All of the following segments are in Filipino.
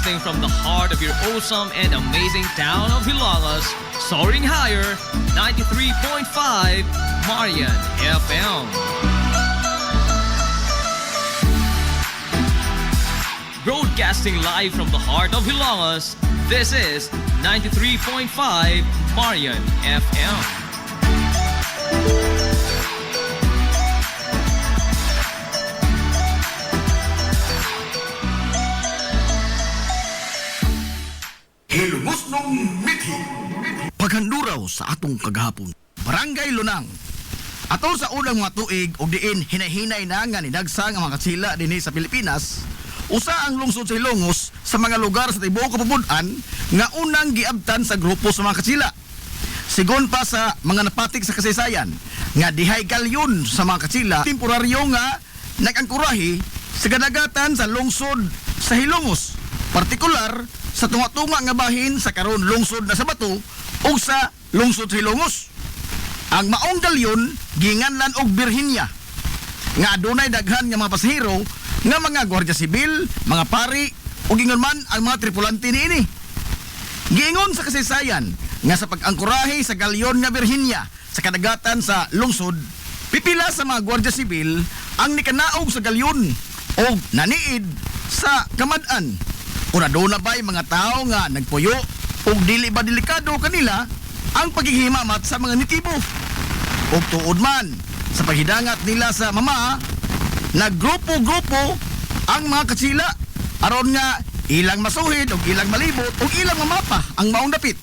broadcasting from the heart of your awesome and amazing town of Hilagas, soaring higher, 93.5 Marian FM. Broadcasting live from the heart of Hilagas, this is 93.5 Marian FM. Hilumos nung mithi. Paghanduraw sa atong kagahapon, Barangay Lunang. Atol sa unang mga tuig o diin hinay-hinay na nga ninagsa nga mga katsila dinhi sa Pilipinas, usa ang lungsod sa Ilongos sa mga lugar sa tibuok kapubuan nga unang giabtan sa grupo sa mga katsila. Sigon pa sa mga napatik sa kasaysayan nga dihay galyon sa mga katsila, temporaryo nga nag-angkurahi sa kadagatan sa lungsod sa Hilongos, partikular sa tunga-tunga nga bahin sa karon lungsod na sa Bato o sa lungsod sa Hilongos. Ang maong galyon ginganlan og Virginia nga adunay daghan nga mga pasahero nga mga gwardiya sibil, mga pari o gingon man ang mga tripulante niini. Giingon sa kasaysayan nga sa pag-angkurahe sa galyon nga Virginia sa kadagatan sa lungsod, pipila sa mga gwardiya sibil ang nikanaog sa galyon o naniid sa kamad-an. Kung aduna ba'y mga tao nga nagpuyo o dili ba delikado kanila ang paghihimamat sa mga nitibo. O tuod man sa paghidangat nila sa mama, naggrupo-grupo ang mga katsila aron nga ilang masuhid o ilang malibot o ilang mamapa ang maong dapit.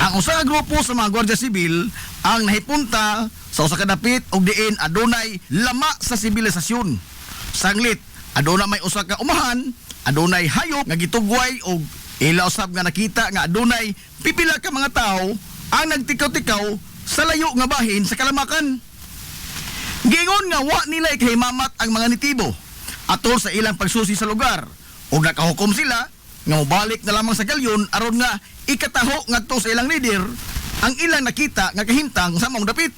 Ang usa ka grupo sa mga gwardiya sibil ang nahipunta sa usa ka dapit og diin adunay lama sa sibilisasyon. Sanglit aduna may usa ka umahan, adunay hayop nga gitugway og ila usab nga nakita nga adunay pipila ka mga tao ang nagtikaw-tikaw sa layo nga bahin sa kalamakan. Gingon nga wa nila ikahimamat ang mga nitibo atol sa ilang pagsusi sa lugar ug nakahukom sila nga mobalik na lamang sa galyon aron nga ikataho ngadto sa ilang leader ang ilang nakita nga kahimtang sa maong dapit.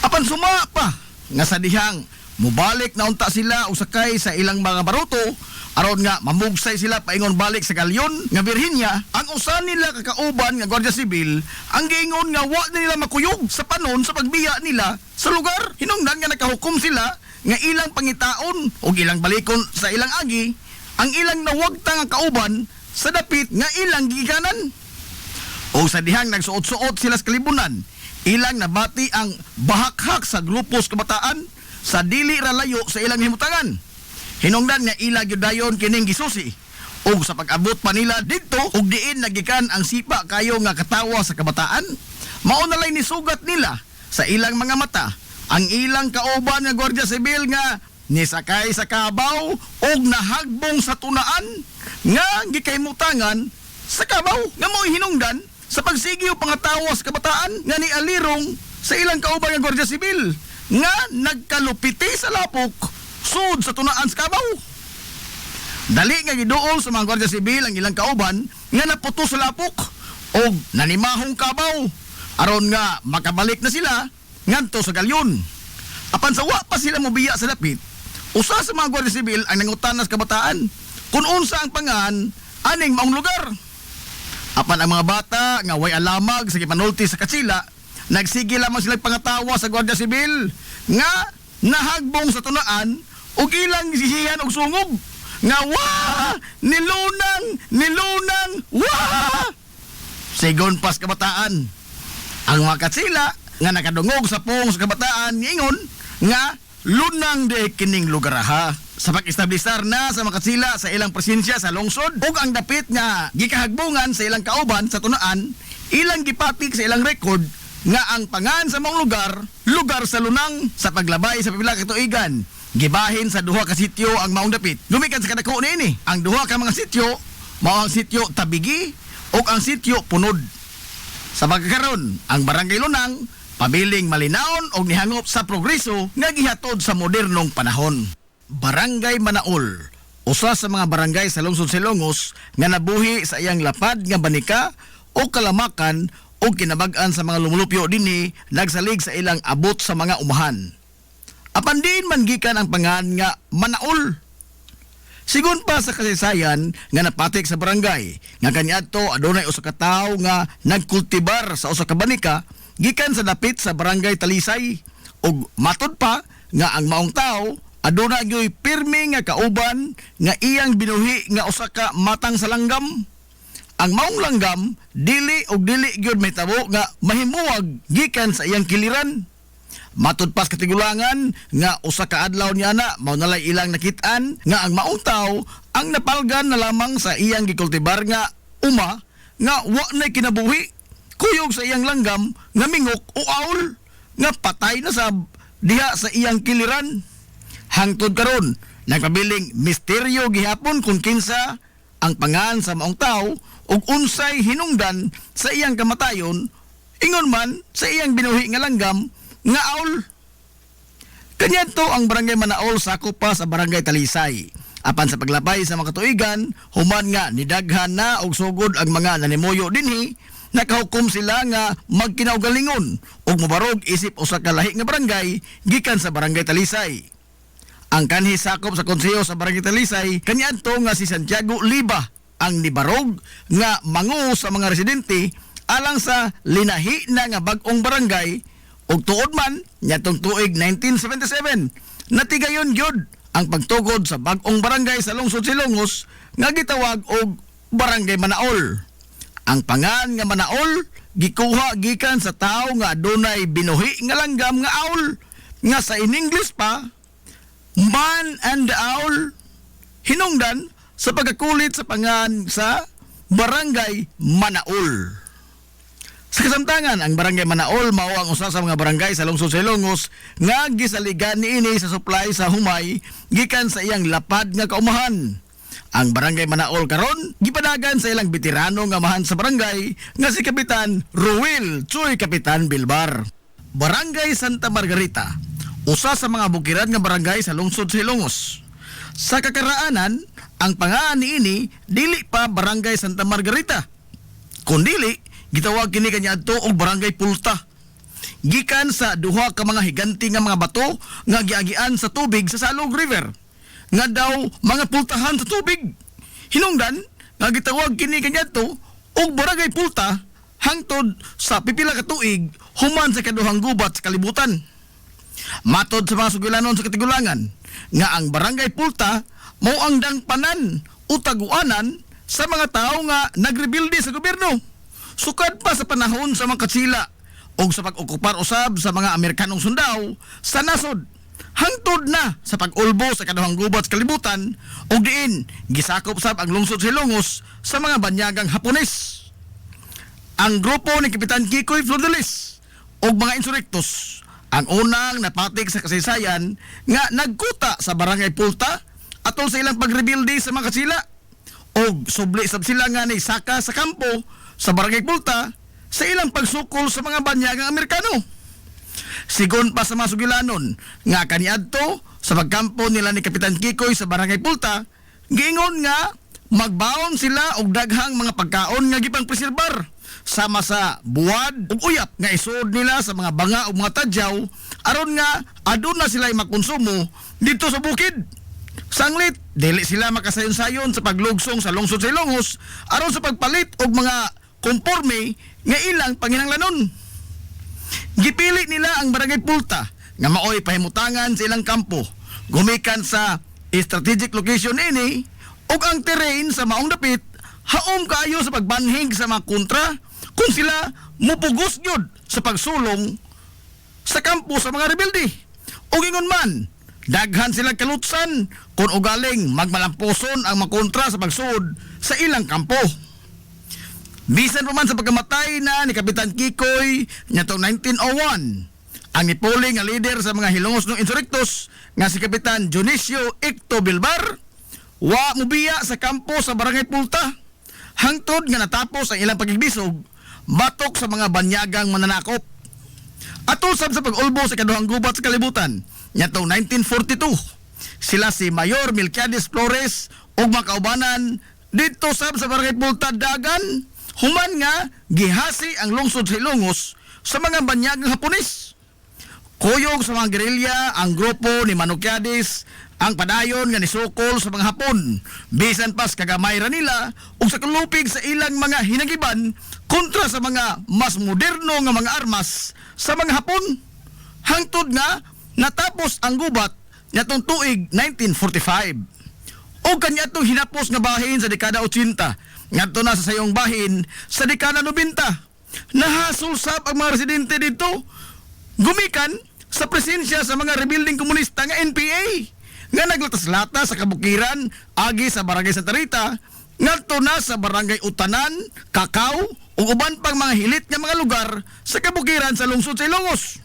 Apan suma pa nga sa dihang mubalik na unta sila usakay sa ilang mga baruto aron nga mamugsay sila paingon balik sa galyon nga Virginia, ang usa nila kakauban nga gwardiya sibil ang giingon nga wa na nila makuyog sa panon sa pagbiya nila sa lugar. Hinungdan nga nakahukom sila nga ilang pangitaon o ilang balikon sa ilang agi ang ilang nawagta nga kauban sa dapit nga ilang gigikanan. O sa dihang nagsuot-suot sila sa kalibunan, ilang nabati ang bahakhak sa grupos kabataan sa dili ra layo sa ilang himutangan. Hinungdan nga ila gyudayon kining gisusi ug sa pag-abot pa nila didto ug diin nagikan ang sipa kayo nga katawa sa kabataan, mao na lay nisugat nila sa ilang mga mata ang ilang kauban nga gwardiya sibil nga nisakay sa kabaw ug nahagbong sa tunaan nga gikaymutangan sa kabaw nga mao hinungdan sa pagsigi ug pangatawa sa kabataan nga nialirong sa ilang kauban nga gwardiya sibil nga nagkalupiti sa lapok sud sa tunaan sa kabaw. Dali nga giduol sa mga gwardiya sibil ang ilang kauban nga naputo sa lapok o nanimahong kabaw aron nga makabalik na sila ngadto sa galyon. Apan sa wa pa sila mobiya sa dapit, usa sa mga gwardiya sibil ang nangutanas kabataan kung unsa ang pangan aning maong lugar. Apan ang mga bata nga way alamag sa gipanulti sa katsila, nagsige lamang sila pangatawa sa gwardiya sibil nga nahagbong sa tunaan ug ilang sihihan og sungog nga wah nilunang wah. Sigon pas kabataan ang mga katsila nga nakadungog sa pung sa kabataan niingon nga lunang de kining lugar ha. Sa pag-establisar na sa mga katsila sa ilang presensya sa lungsod ug ang dapit nga gikahagbungan sa ilang kauban sa tunaan, ilang gipatik sa ilang record nga ang pangan sa maong lugar sa lunang sa paglabay sa pipila ka tuigan. Gibahin sa duha ka sityo ang maong dapit. Gumikan sa kadako niini. Ang duha ka mga sityo mao ang sityo Tabigi ug ang sityo Punod. Sa pagkakaron, ang Barangay Lunang pabiling malinaon og nihangop sa progreso nga gihatod sa modernong panahon. Barangay Manaol, usa sa mga barangay sa lungsod Silongos nga nabuhi sa iyang lapad nga banika o kalamakan o kinabag-an sa mga lumulupyo dinhi nagsalig sa ilang abot sa mga umahan. Apan diin man gikan ang pangan nga Manaol. Sigun pa sa kasaysayan nga napatik sa barangay, nga kaniadto adunay usa ka tawo nga nagkultibar sa usa ka banika gikan sa dapit sa barangay Talisay. Ug matud pa nga ang maong tawo aduna gyoy pirmi nga kauban nga iyang binuhi nga usa ka matang sa langgam. Ang maong langgam dili og dili gyud mahitabo nga mahimuwag gikan sa iyang kiliran. Matud pas katigulangan nga usa ka adlaw niya na mao nalay ilang nakit-an nga ang maong tawo ang napalgan na lamang sa iyang gikultibar nga uma nga wa nay kinabuhi. Kuyog sa iyang langgam nga mingok o aul nga patay na sa diha sa iyang kiliran. Hangtod karon nagpabiling misteryo gihapon kung kinsa ang pangan sa maong tawo ug unsay hinungdan sa iyang kamatayon, ingon man sa iyang binuhi nga langgam nga aul. Kanyanto ang barangay Manaol sakop pa sa barangay Talisay. Apan sa paglabay sa mga katuigan, human nga nidaghan na og sugod ang mga nanimuyo dinhi, nakahukom sila nga magkinaugalingon ug mobarog isip usa ka lahi nga barangay gikan sa barangay Talisay. Ang kanhi sakop sa konseho sa barangay Talisay kaniadto nga si Santiago Liba ang nibarog nga mangu sa mga residente alang sa linahi na nga bag-ong barangay ug tuod man nyatong tuig 1977 natigayon gyud ang pagtugod sa bag-ong barangay sa lungsod Silongos nga gitawag og Barangay Manaol. Ang pangan nga Manaol gikuha gikan sa tawo nga adunay binuhi nga langgam nga aul nga sa in English pa Man and the Owl, hinungdan sa pagkakulit sa pangan sa Barangay Manaol. Sa kasamtangan, ang Barangay Manaol mao ang usa sa mga barangay sa lungsod Silongos nga gisaligan niini sa supply sa humay gikan sa iyang lapad nga kaumahan. Ang Barangay Manaol karon gipadagan sa ilang veterano nga mahan sa barangay nga si Kapitan Ruel Choy Kapitan Bilbar. Barangay Santa Margarita, usa sa mga bukiran nga barangay sa lungsod Silongos. Sa kakaraanan, ang pangaan niini dili pa Barangay Santa Margarita, kundili gitawag kini kaniadto og Barangay Pulta. Gikan sa duha ka mga higanti nga mga bato nga giagian sa tubig sa Salog River, nga daw mga pultahan sa tubig. Hinungdan nga gitawag kini kaniadto og Barangay Pulta hangtod sa pipila ka tuig human sa kaduhang gubat sa kalibutan. Matod sa mga sugilanon sa katigulangan nga ang Barangay Pulta mao ang dangpanan o taguanan sa mga tao nga nagrebilde sa gobyerno sukad pa sa panahon sa mga katsila o sa pag-okupar usab sa mga Amerikanong sundao sa nasod hangtod na sa pag-ulbo sa kaduhang gubat sa kalibutan o diin gisakop sab ang lungsod Silongos sa mga banyagang Hapones. Ang grupo ni Kapitan Kikoy Flordelis o mga insurektos ang unang napatik sa kasaysayan nga nagkuta sa Barangay Pulta atol sa ilang pagrebilde sa mga katsila o subli sab sila nga ni saka sa kampo sa Barangay Pulta sa ilang pagsukol sa mga banyagang Amerikano. Sigon pa sa mga sugilanon nga kaniadto sa pagkampo nila ni Kapitan Kikoy sa Barangay Pulta, giingon nga magbaon sila og daghang mga pagkaon nga gipang preserbar sama sa buwad ug uyap nga isud nila sa mga banga ug mga tadyaw aron nga aduna sila makonsumo dito sa bukid. Sanglit dili sila makasayon-sayon sa paglugsong sa lungsod Silongos aron sa pagpalit og mga konporme nga ilang panginahanglanon. Gipili nila ang Barangay Pulta nga maoy pahimutangan sa ilang kampo gumikan sa strategic location ini ug ang terrain sa maong dapit haom kaayo sa pagbanhig sa mga kontra kung sila mupugos gyud sa pagsulong sa kampo sa mga rebelde. O ingon man, daghan sila kalutsan kung ugaling magmalamposon ang mga kontra sa pagsud sa ilang kampo. Bisan pa man sa pagkamatay na ni Kapitan Kikoy nyatong 1901, ang nipuli nga leader sa mga hilongos ng insurektos nga si Kapitan Dionisio Icto Bilbar, wa mubiya sa kampo sa Barangay Pulta hangtod nga natapos ang ilang pagigbisog batok sa mga banyagang mananakop. Atol sab sa pag-ulbo sa kaduhang gubat sa kalibutan nyatong 1942, sila si Mayor Melquiades Flores ug mga kaubanan dito sab sa Barangay Pulta dagan human nga gihasi ang lungsod Silongos sa mga banyagang Hapones. Kuyog sa mga gerilya ang grupo ni Melquiades ang padayon nga nisukol sa mga Hapon, bisan pas kagamay ra nila ug sa kalupig sa ilang mga hinagiban kontra sa mga mas moderno nga mga armas sa mga Hapon. Hangtod nga natapos ang gubat nitong tuig 1945. O kanyatong hinapos nga bahin sa dekada 80, ngadto na sa sayong bahin sa dekada 90. Nahasol sab ang mga residente dito gumikan sa presensya sa mga rebuilding komunista nga NPA nga naglatas-lata sa kabukiran agi sa barangay Santa Rita ngadto na sa barangay Utanan, Kakao ug uban pang mga hilit nga mga lugar sa kabukiran sa lungsod sa Ilongos.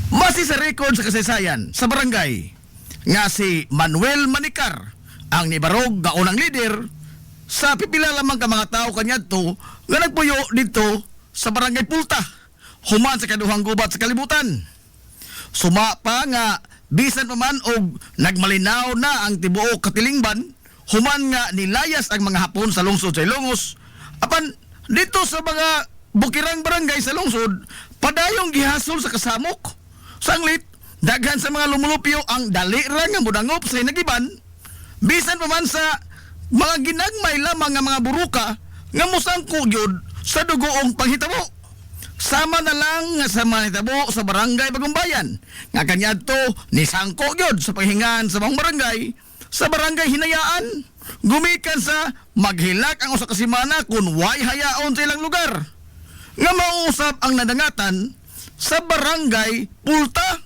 Base sa record sa kasaysayan sa barangay nga si Manuel Manicar ang nibarog nga unang leader sa pipila lamang ka mga tao kanyadto nga nagpuyo dito sa barangay Pulta human sa kaduhang gubat sa kalibutan. Suma pa nga bisan pa man og nagmalinaw na ang tibuok katilingban human nga nilayas ang mga Hapon sa lungsod sa Ilongos apan dito sa mga bukirang barangay sa lungsod padayong gihasol sa kasamok. Sanglit daghan sa mga lumulupyo ang dali ra nga modangop sa hinagiban bisan pa man sa mga ginagmay lamang nga mga buruka nga musangko gyud sa dugoong panghitabo. Sama na lang nga sa manitabo sa barangay Bagumbayan nga kanyadto ni sangko gyud sa paghingan sa mga barangay sa barangay Hinayaan gumikan sa maghilak ang usa ka semana kun way hayaon sa ilang lugar nga mauusap ang nadangatan sa barangay Pulta.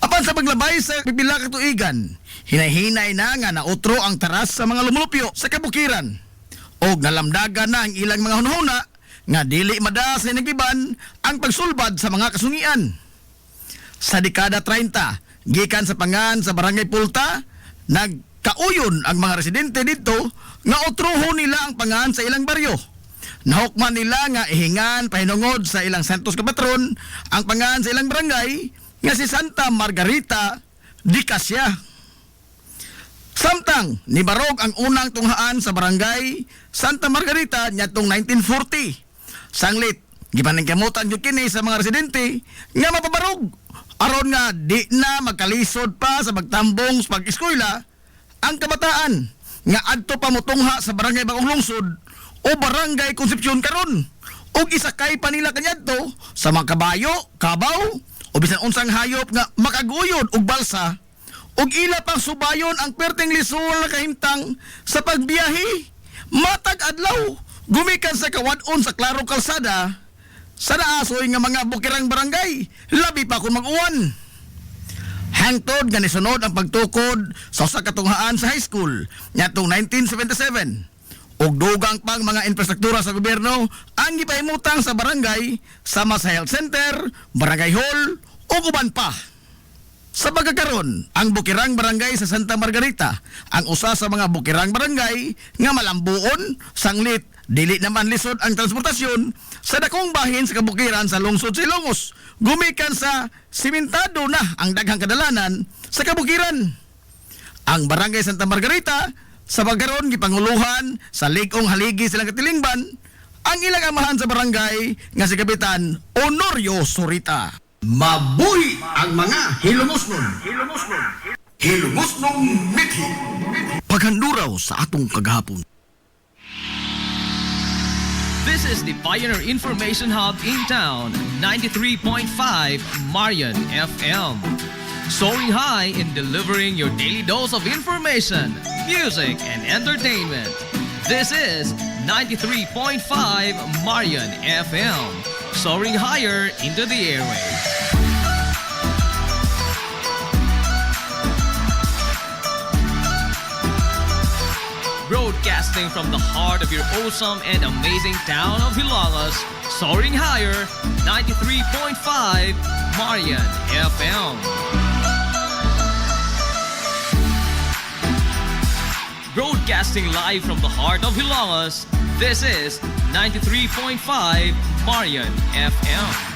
Apan sa paglabay sa pipila ka tuigan hinay-hinay na nga nautro ang taras sa mga lumulupyo sa kabukiran og nalamdagan na ang ilang mga hunahuna nga dili mada sa nagiban ang pagsulbad sa mga kasungian. Sa dekada 30, gikan sa pangan sa barangay Pulta, nagkauyon ang mga residente dito nga utrohon nila ang pangan sa ilang baryo. Nahukman nila nga ihingan pahinungod sa ilang santos ka patron ang pangan sa ilang barangay nga si Santa Margarita di Cassia. Samtang nibarog ang unang tunghaan sa barangay Santa Margarita nyatong 1940. Sanglit, gipaningkamutan yung kini sa mga residente nga mapabarog. Aron nga di na magkalisod pa sa magtambong sa pag-eskwela ang kabataan nga adto pa motungha sa barangay Bagong Lungsod o barangay Concepcion karon. Og isakay pa nila kanyadto sa mga kabayo, kabaw o bisan unsang hayop nga makaguyod og balsa og ila pang subayon ang perteng lisol na kahimtang sa pagbiyahe. Matag adlaw gumikan sa kawadon sa Klaro Kalsada sa naasoy nga mga bukirang barangay labi pa kung mag-uwan. Hangtod nga nisunod ang pagtukod sa usa ka tunghaan sa high school nyatong 1977 ug dugang pang mga infrastruktura sa gobyerno ang gipahimutang sa barangay sama sa health center, barangay hall ug uban pa. Sa pagkakaron, ang bukirang barangay sa Santa Margarita ang usa sa mga bukirang barangay nga malambuon, sanglit, dili naman lisod ang transportasyon sa dakong bahin sa kabukiran sa lungsod sa Ilongos. Gumikan sa simentado na ang daghang kadalanan sa kabukiran. Ang barangay Santa Margarita sa pagkaron gipanguluhan sa Ligong Haligi silang katilingban ang ilang amahan sa barangay nga si Kapitan Honorio Surita. Mabuhi ang mga hilumosnon. Hilumosnong mithi. Paghanduraw sa atong kagahapon. This is the Pioneer Information Hub in town, 93.5 Marian FM. Soaring high in delivering your daily dose of information, music, and entertainment. This is 93.5 Marian FM. Soaring higher into the airwaves. Broadcasting from the heart of your awesome and amazing town of Hilalas, soaring higher, 93.5 Marian FM. Broadcasting live from the heart of Hilalas, this is 93.5 Marian FM.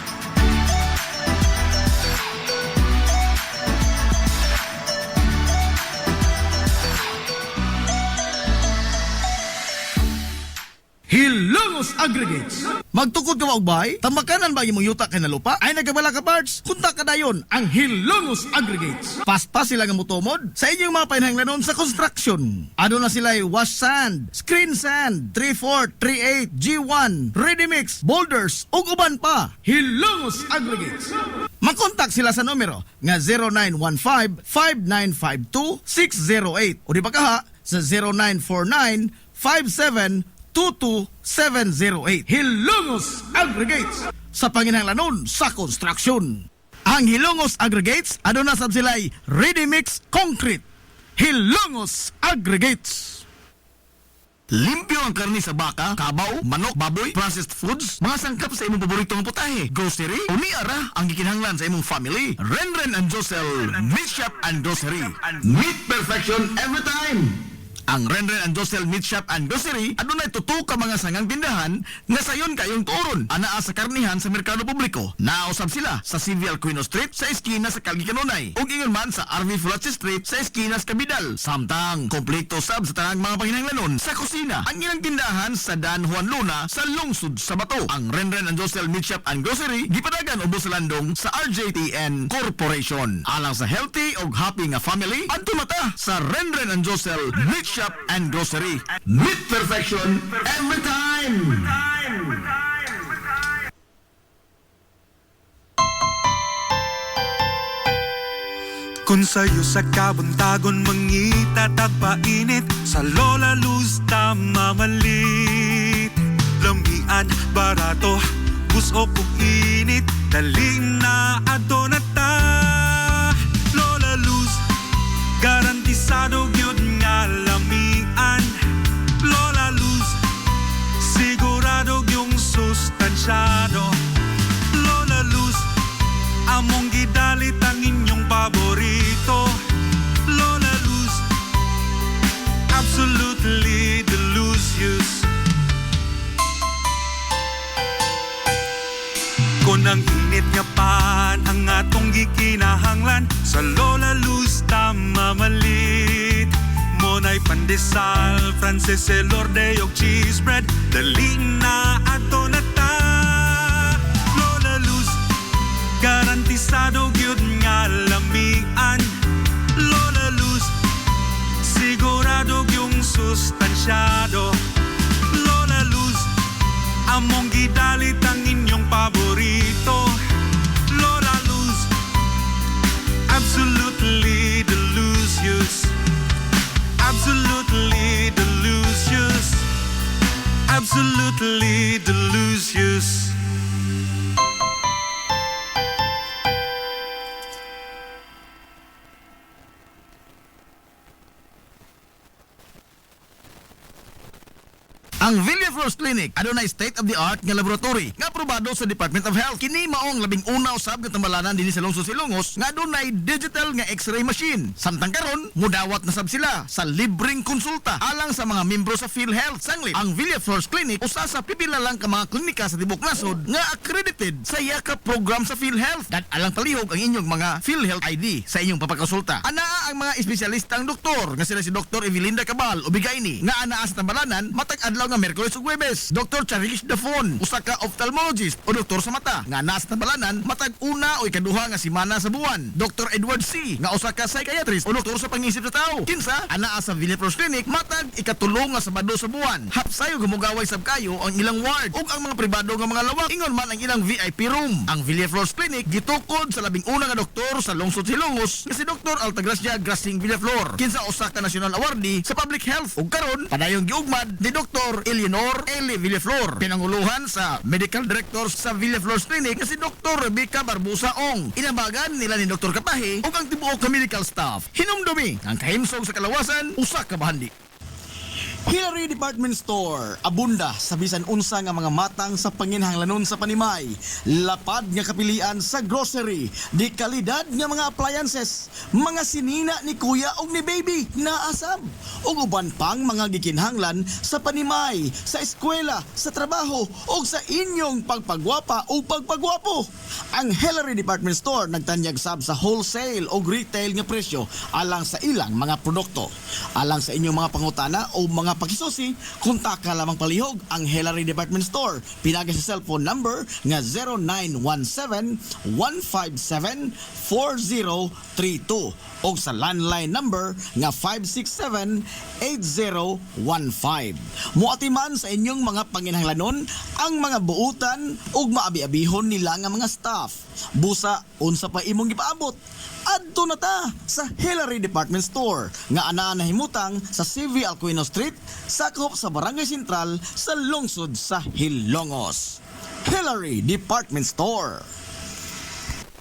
Hilong Hilongos Aggregates. Magtukod ka og bay? Tambakanan ba imong yuta kay nalupa? Ay nagabala ka parts? Kunta ka dayon ang Hilongos Aggregates. paspas sila nga mutumod sa inyong mga painahanglanon sa construction. Ano na sila wash sand, screen sand, 3/4, 3/8, G1, ready mix, boulders, ug uban pa. Hilongos Aggregates. Makontak sila sa numero nga 0915-5952-608 o di ba kaha sa 0949-5722-708. Hilongos Aggregates. Sa panginahanglanon sa construction. Ang Hilongos Aggregates, ano na sab sila'y ready mix concrete. Hilongos Aggregates. Limpyo ang karni sa baka, kabaw, manok, baboy, processed foods, mga sangkap sa imong paboritong putahe, grocery, o niara ang gikinahanglan sa imong family. Renren and Josel, Meat Shop and Grocery. Meat perfection every time. Ang Renren and Josel Meat Shop and Grocery adunay tutok ka mga sangang tindahan nga sayon kayong turon anaa sa karnihan sa merkado publiko. Nausab sila sa Civil Aquino Street sa eskina sa Calgary Canonay ug ingon man sa RV Fulache Street sa eskina sa Cabidal. Samtang kompleto sab sa tanang mga panginahanglanon sa kusina. Ang ilang tindahan sa Dan Juan Luna sa lungsod sa Bato. Ang Renren and Josel Meat Shop and Grocery gipadagan ubos sa landong sa RJTN Corporation. Alang sa healthy ug happy nga family, adto mata sa Renren and Josel Meat Shop and Grocery. Meat perfection every time. Kung sa'yo sa kabuntagon mangita tagpainit sa Lola Luz mamalit lamian barato busok ug init dali na adto na ta Lola Luz garantisado gyud nga lamian Lola Luz sigurado yung sustansyado Lola Luz among gidalit ang inyong paborito Lola Luz absolutely delicious Kung ang init nga pan ang atong gikinahanglan sa Lola Luz mamalit Monay pandesal, Frances Elorde og cheese bread dali na ato na ta Lola Luz garantisado gyud nga lamian Lola Luz sigurado yung sustansyado Lola Luz among gidalit ang inyong paborito Lola Luz absolutely delicious absolutely delicious absolutely delicious Ang Villaflores Clinic adunay state-of-the-art nga laboratory nga aprobado sa Department of Health. Kini maong labing una usab nga tambalanan dinhi sa lungsod Silongos nga adunay digital nga X-ray machine. Samtang karon, mudawat na sab sila sa libreng konsulta alang sa mga membro sa PhilHealth. Sanglit, ang Villaflores Clinic usa sa pipila lang ka mga klinika sa tibok nasod nga accredited sa yakap program sa PhilHealth. Dan alang palihog ang inyong mga PhilHealth ID sa inyong papakonsulta. Anaa ang mga espesyalistang doktor nga sila si Dr. Evelinda Cabal o Bigayni nga anaa sa tambalanan matag adlaw nga Merkules ug Huwebes. Dr. Charish Dafon, usa ka ophthalmologist o doktor sa mata nga nasa tambalanan matag una o ikaduha nga semana sa buwan. Dr. Edward C, nga usa ka psychiatrist o doktor sa pangisip sa tao. Kinsa anaa sa Villaflores Clinic matag ikatulong nga Sabado sa buwan. Hapsayo gumugaway sab kayo ang ilang ward ug ang mga pribado nga mga lawak ingon man ang ilang VIP room. Ang Villaflores Clinic gitukod sa labing una nga doktor sa lungsod Silongos nga si Dr. Altagracia Grasing Villaflor. Kinsa usa ka national awardee sa public health ug karon padayong giugmad ni Dr. Eleanor Eli Villaflor, pinanguluhan sa Medical Director sa Villaflores Clinic nga si Dr. Rebecca Barbosa Ong. Inabagan nila ni Dr. Kapahe ug ang tibuok ka medical staff. Hinumdumi ang kahimsog sa kalawasan usa ka bahandi. Hillary Department Store, abunda sa bisan unsa nga mga matang sa panginhanglanon sa panimay, lapad nga kapilian sa grocery, di kalidad nga mga appliances, mga sinina ni kuya ug ni baby na asab, ug uban pang mga gikinhanglan sa panimay, sa eskwela, sa trabaho ug sa inyong pagpagwapa o pagpagwapo. Ang Hillary Department Store nagtanyag sab sa wholesale o retail nga presyo alang sa ilang mga produkto. Alang sa inyong mga pangutana o mga pakisusi, kontak ka lamang palihog ang Hillary Department Store. Pinagay sa cellphone number nga 0917-157-4032 o sa landline number nga 567-8015. Muatiman sa inyong mga panginahanglanon ang mga buutan ug maabi-abihon nila nga mga staff. Busa, unsa pa imong gipaabot? Adto na ta sa Hillary Department Store nga anaa nahimutang sa CV Alcuino Street, sakop sa Barangay Sentral sa lungsod sa Hilongos. Hillary Department Store.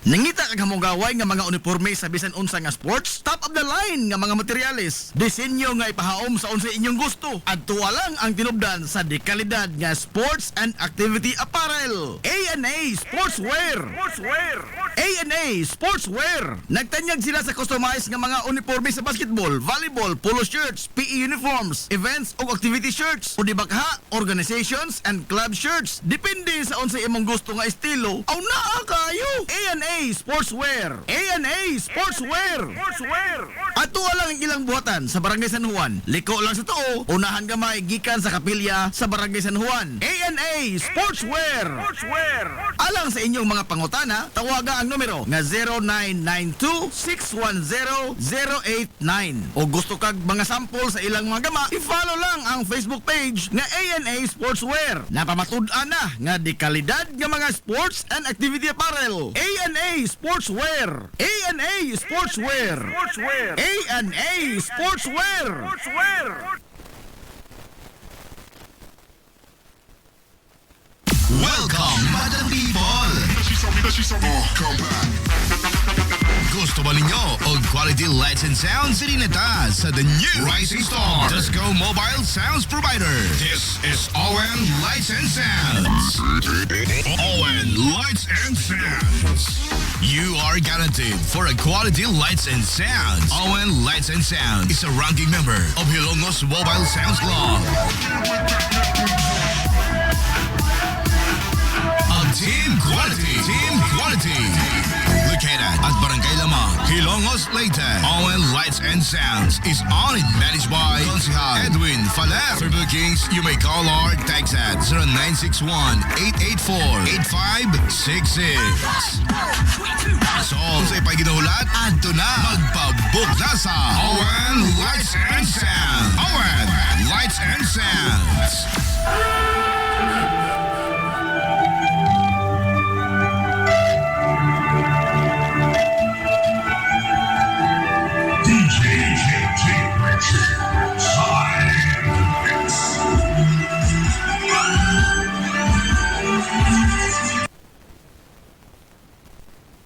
Nangita kag hamugaway nga mga uniforme sa bisan unsa nga sports, top of the line nga mga materyales, disenyo nga ipahaom sa unsa inyong gusto. Adto lang ang tinubdan sa dekalidad nga sports and activity apparel. A&A Sportswear. A&A Sportswear. Nagtanyag sila sa customized nga mga uniforme sa basketball, volleyball, polo shirts, PE uniforms, events ug activity shirts, o di bakha, organizations and club shirts. Depende sa unsa imong gusto nga estilo. Aw naa kayo. A&A Sportswear. A&A Sportswear. Ato lang ang ilang buhatan sa Barangay San Juan. Liko lang sa tuo, unahan gamay gikan sa kapilya sa Barangay San Juan. A&A Sportswear. Alang sa inyong mga pangutana, tawaga ang numero nga 0992-610-089. O gusto kag mga sample sa ilang mga gama, i-follow lang ang Facebook page nga A&A Sportswear. Napamatud-an na nga di kalidad nga mga sports and activity apparel. A&A Sportswear. A&A Sportswear. A&A Sportswear. Welcome, Madam People! Gusto ba ninyo og quality lights and sounds? Sirineta sa the new Rising Star Disco Mobile Sounds Provider. This is ON Lights and Sounds. ON Lights and Sounds. You are guaranteed for a quality lights and sounds. ON Lights and Sounds is a ranking member of Hilongos Mobile Sounds Club. Team Quality. Located at Barangay Lamang, Hilongos, Leyte. ON Lights and Sounds is owned and managed by Consihal Edwin Faler. For bookings, you may call or text at 0961-884-8566. So, sa ipay ginahulat, adto na magpabook na sa ON Lights and Sounds. ON Lights and Sounds.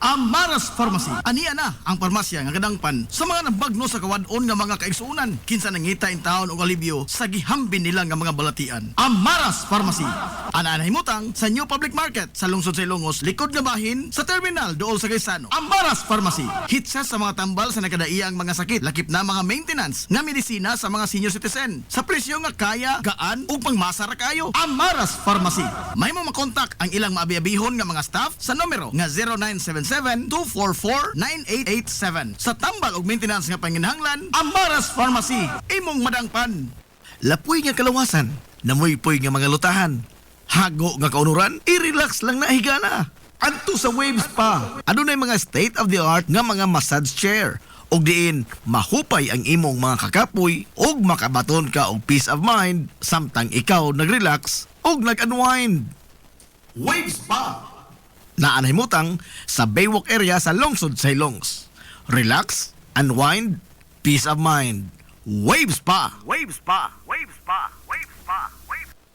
Amaras Pharmacy. Aniya na ang parmasya nga kadangpan sa mga nabagno sa kawadon nga mga kaigsuunan. Kinsa nangita in taon og alibyo sa gihambin nila nga mga balatian. Amaras Pharmacy. Ana nahimutang sa New Public Market sa lungsod sa Ilongos, likod nga bahin sa terminal dool sa Gaisano. Amaras Pharmacy. Hitsa sa mga tambal sa nagkadaiyang mga sakit, lakip na mga maintenance nga medisina sa mga senior citizen. Sa presyo nga kaya, gaan ug pangmasa ra kayo. Amaras Pharmacy. May mo makontak ang ilang maabi-abihon nga mga staff sa numero nga 0977-244-9887. Sa tambal ug maintenance nga panginahanglan, Amaras Pharmacy. Imong madangpan. Lapoy nga kalawasan, namoy-poy nga mga lutahan. Hago nga kaunuran, i-relax lang na higana. Adto sa Waves pa. Adunay mga state-of-the-art nga mga massage chair. Og diin, mahupay ang imong mga kakapoy og makabaton ka og peace of mind samtang ikaw nag-relax og nag-unwind. Waves pa. Naanahimutang sa Baywalk area sa lungsod sa Hilongos. Relax, unwind, peace of mind. Waves pa.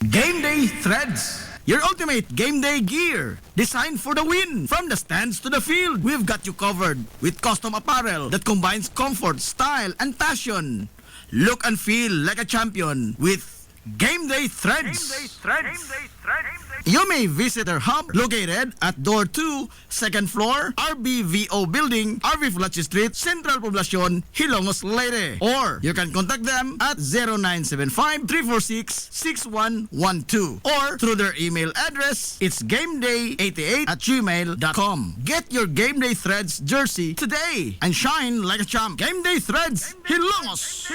Game Day Threads. Your ultimate game day gear. Designed for the win. From the stands to the field, we've got you covered with custom apparel that combines comfort, style, and passion. Look and feel like a champion with Game Day Threads. You may visit our hub located at Door 2, 2nd floor, RBVO Building, RV Fulachi Street, Central Poblacion, Hilongos, Leyte. Or you can contact them at 0975-346-6112 or through their email address, it's gameday88@gmail.com. Get your Game Day Threads jersey today and shine like a champ. Game Day Threads, Hilongos.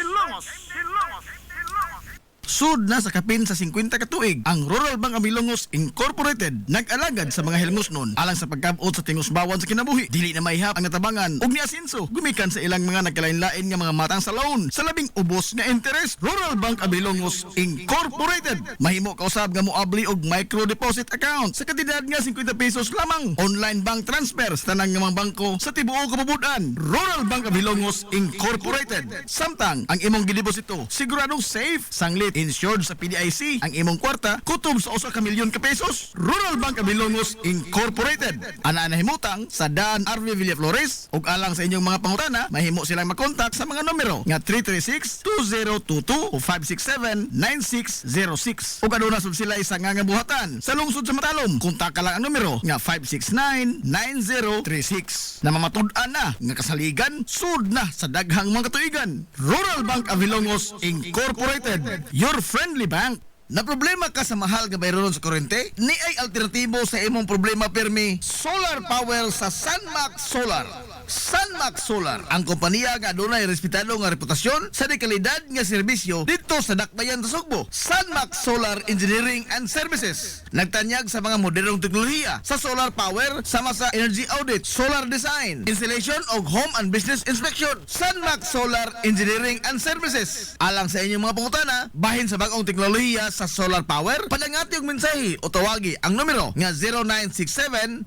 Sud na sa kapin sa 50 ka tuig, ang Rural Bank of Ilongos Incorporated nag-alagad sa mga Hilongosnon alang sa pagkabot sa tingusbawan sa kinabuhi. Dili na mahihap ang natabangan ug niasinso gumikan sa ilang mga nagkalain-lain nga mga matang sa loan sa labing ubos nga interest. Rural Bank of Ilongos Incorporated mahimo kausab nga moabli og micro deposit account sa kantidad nga 50 pesos lamang. Online bank transfer sa tanang nga mga bangko sa tibuok kabubudan. Rural Bank of Ilongos Incorporated. Samtang ang imong gideposito siguradong safe, sanglit, insured sa PDIC ang imong kwarta kutob sa 1 ka milyon ka pesos. Rural Bank of Ilongos Incorporated. Ana nahimutang sa Dan RV Villaflores ug alang sa inyong mga pangutana mahimo silang makontak sa mga numero nga 336-2022 o 567-9606 ug aduna sud sila isa nga buhatan sa lungsod sa Matalom. Kontak ka lang ang numero nga 569-9036. Na mamatud-an na nga kasaligan sud na sa daghang mga katuigan. Rural Bank of Ilongos Incorporated, your friendly bank. Na problema ka sa mahal nga bayroon sa kuryente? Ni ay alternatibo sa imong problema permi solar power sa Sunmax Solar. Sunmax Solar, ang kompanya nga adunay respetado nga reputasyon sa dekalidad nga serbisyo dito sa Dakbayan sa Sugbo. Sunmax Solar Engineering and Services nagtanyag sa mga modernong teknolohiya sa solar power sama sa energy audit, solar design, installation og home and business inspection. Sunmax Solar Engineering and Services. Alang sa inyong mga pangutana, bahin sa bagong teknolohiya sa solar power, padangati og mensahe o tawagi ang numero nga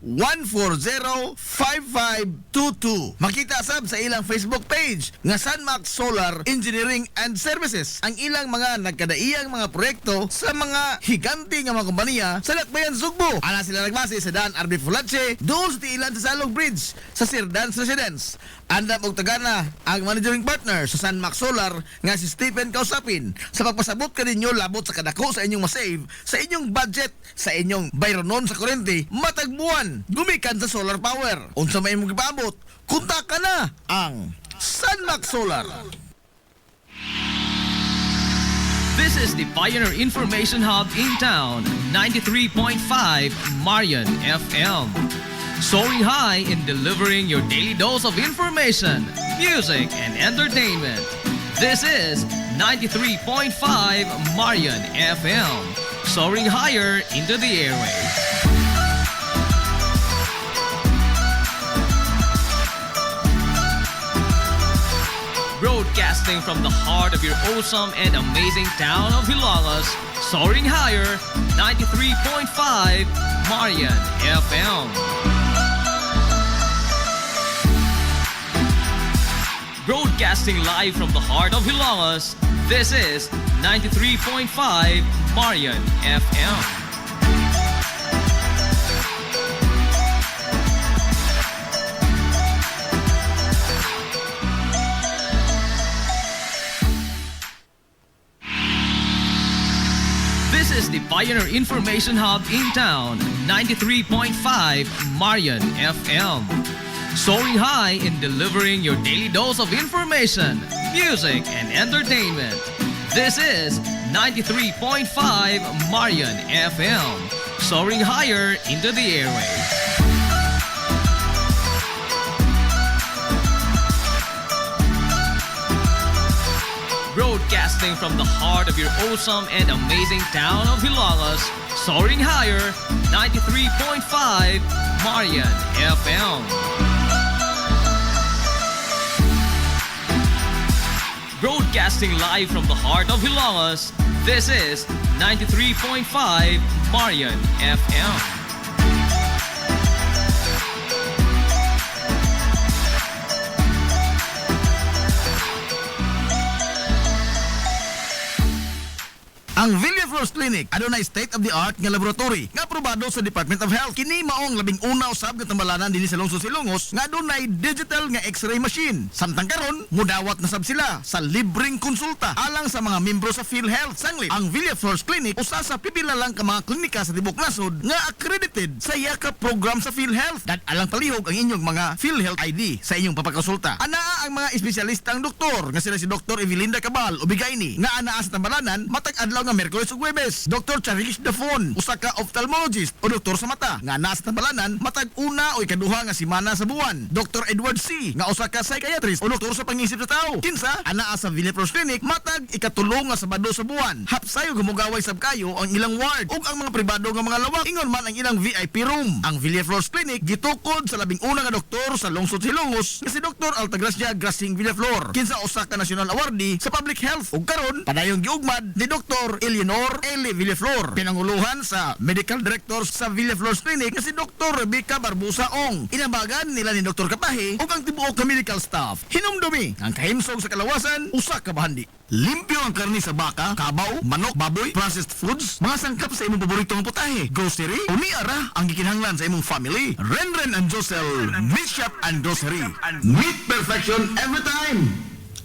0967-140-5522. Makita sab sa ilang Facebook page nga Sunmax Solar Engineering and Services ang ilang mga nagkadaiyang mga proyekto sa mga higante nga mga kompanya sa Dakbayan Sugbo. Ana sila nagbase sa Dan RB Fulache, doon sa tiilan sa Salog Bridge sa Sir Dan's Residence. Andam og tagana ang managing partner sa Sunmax Solar nga si Stephen Kausapin sa pagpasabot kaninyo labot sa kadako sa inyong masave sa inyong budget sa inyong bayronon sa kuryente matag buwan gumikan sa solar power. Unsa may imong gipaabot? Kontak ka na ang Sunmax Solar. This is the Pioneer Information Hub in town, 93.5 Marian FM. Soaring high in delivering your daily dose of information, music, and entertainment. This is 93.5 Marian FM. Soaring higher into the airwaves. Broadcasting from the heart of your awesome and amazing town of Hilagas, soaring higher, 93.5 Marian FM. Broadcasting live from the heart of Hilagas, this is 93.5 Marian FM. This is the Pioneer Information Hub in town, 93.5 Marian FM. Soaring high in delivering your daily dose of information, music, and entertainment. This is 93.5 Marian FM. Soaring higher into the airwaves. Broadcasting from the heart of your awesome and amazing town of Hilagas, soaring higher, 93.5 Marian FM. Broadcasting live from the heart of Hilagas, this is 93.5 Marian FM. Ang Villaflores Clinic adunay state-of-the-art nga laboratory nga aprobado sa Department of Health. Kini maong labing una usab nga tambalanan dinhi sa lungsod Silongos nga adunay digital nga X-ray machine. Samtang karon, mudawat na sab sila sa libreng konsulta alang sa mga membro sa PhilHealth. Sanglit, ang Villaflores Clinic usa sa pipila lang ka mga klinika sa tibok nasod nga accredited sa yakap program sa PhilHealth. Dan alang palihog ang inyong mga PhilHealth ID sa inyong papakonsulta. Anaa ang mga espesyalistang doktor nga sila si Dr. Evelinda Cabal o Bigayni nga anaa sa tambalanan matag adlaw nga Miyerkules ug Huwebes, Dr. Charish Dafon, usa ka ophthalmologist o doktor sa mata nga nasa tabalanan matag una o ikaduha nga semana sa buwan. Dr. Edward C, nga usa ka psychiatrist o doktor sa pangisip sa tao. Kinsa anaa sa Villaflores Clinic matag ikatulong nga Sabado sa buwan. Hapsayo gumugaway sab kayo ang ilang ward ug ang mga pribado nga mga lawak ingon man ang ilang VIP room. Ang Villaflores Clinic gitukod sa labing una nga doktor sa lungsod Silongos nga si Dr. Altagracia Grasing Villaflor, kinsa usa ka national awardee sa public health ug karon padayong giugmad ni Dr. Eleanor L. Villaflor, pinanguluhan sa medical director sa Villaflores Clinic nga si Dr. Rebecca Barbusa Ong. Inabagan nila ni Dr. Kapahe ug ang tibuok ka medical staff. Hinumdumi ang kahimsog sa kalawasan usa ka bahandi. Limpyo ang karni sa baka, kabaw, manok, baboy, processed foods, mga sangkap sa imong paboritong putahe, grocery, o niara ang gikinahanglan sa imong family. Renren and Josel, Meat Shop and Grocery. Meat perfection every time.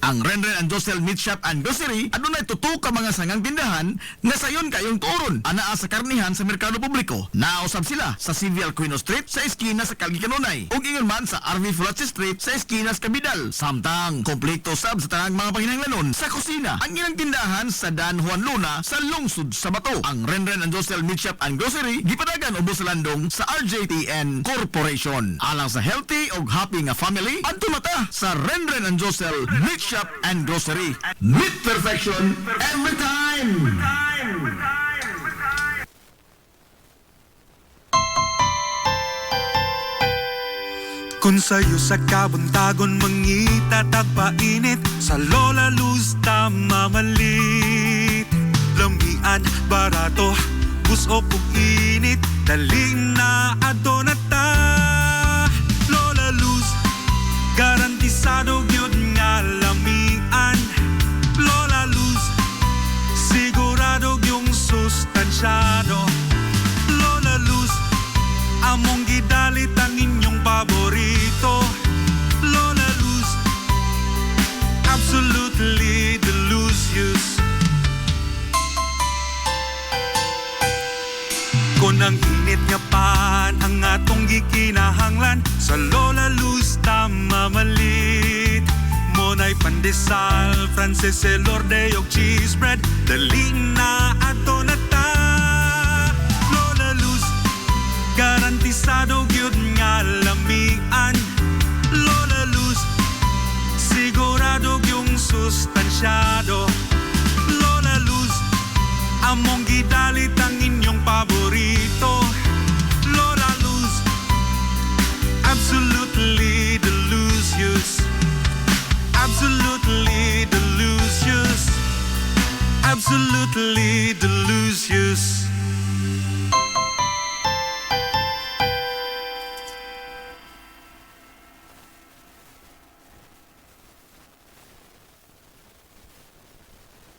Ang Renren and Josel Meat Shop and Grocery adunay tutok ka mga sangang tindahan nga sayon kayong turon anaa sa karnihan sa merkado publiko. Nausab sila sa Civil Quino Street sa eskina sa Calgary Canonay ug ingon man sa RV Fulache Street sa eskina sa Cabidal. Samtang kompleto sab sa tanang mga panginahanglanon sa kusina ang ilang tindahan sa Dan Juan Luna sa lungsod sa Bato. Ang Renren and Josel Meat Shop and Grocery gipadagan ubos sa landong sa RJTN Corporation. Alang sa healthy ug happy nga family adto mata sa Renren and Josel Meat Shop and Grocery. Meat perfection every time. Kung sa'yo sa kabuntagon mangita tagpainit sa Lola Luz mamalit. Lamian, barato, bus o init, dali na adto na ta. Lola Luz, garantisado gyud nga lamian. Lola Luz, sigurado yung sustansyado. Lola Luz, among gidalit ang inyong paborito. Lola Luz, absolutely delicious. Kung ang init nga pan ang atong gikinahanglan sa Lola Luz mamalit. Monay pandesal, Frances elorde og cheese bread, dali na ato na ta. Lola Luz, garantisado gyud nga lamian. Lola Luz, sigurado yung sustansyado. Lola Luz, among gidalit ang inyong paborito. Lola Luz, absolutely delicious. Absolutely delicious. Absolutely delicious.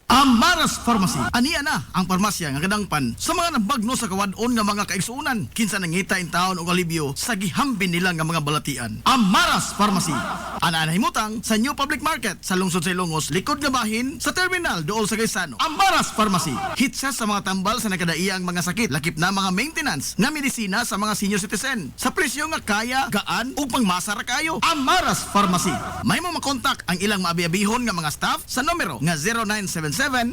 Amaras Pharmacy. Aniya na ang parmasya nga kadangpan sa mga nabagno sa kawadon nga mga kaigsuunan. Kinsa nangita in taon og alibyo sa gihambin nila nga mga balatian. Amaras Pharmacy. Ana himutang sa New Public Market sa lungsod sa Ilongos, likod nga bahin sa terminal dool sa Gaisano. Amaras Pharmacy. Hitsa sa mga tambal sa nakadaiyang mga sakit, lakip na mga maintenance nga medisina sa mga senior citizen. Sa presyo nga kaya, gaan ug pangmasa ra kayo. Amaras Pharmacy. Mahimo makontak ang ilang maabi-abihon nga mga staff sa numero nga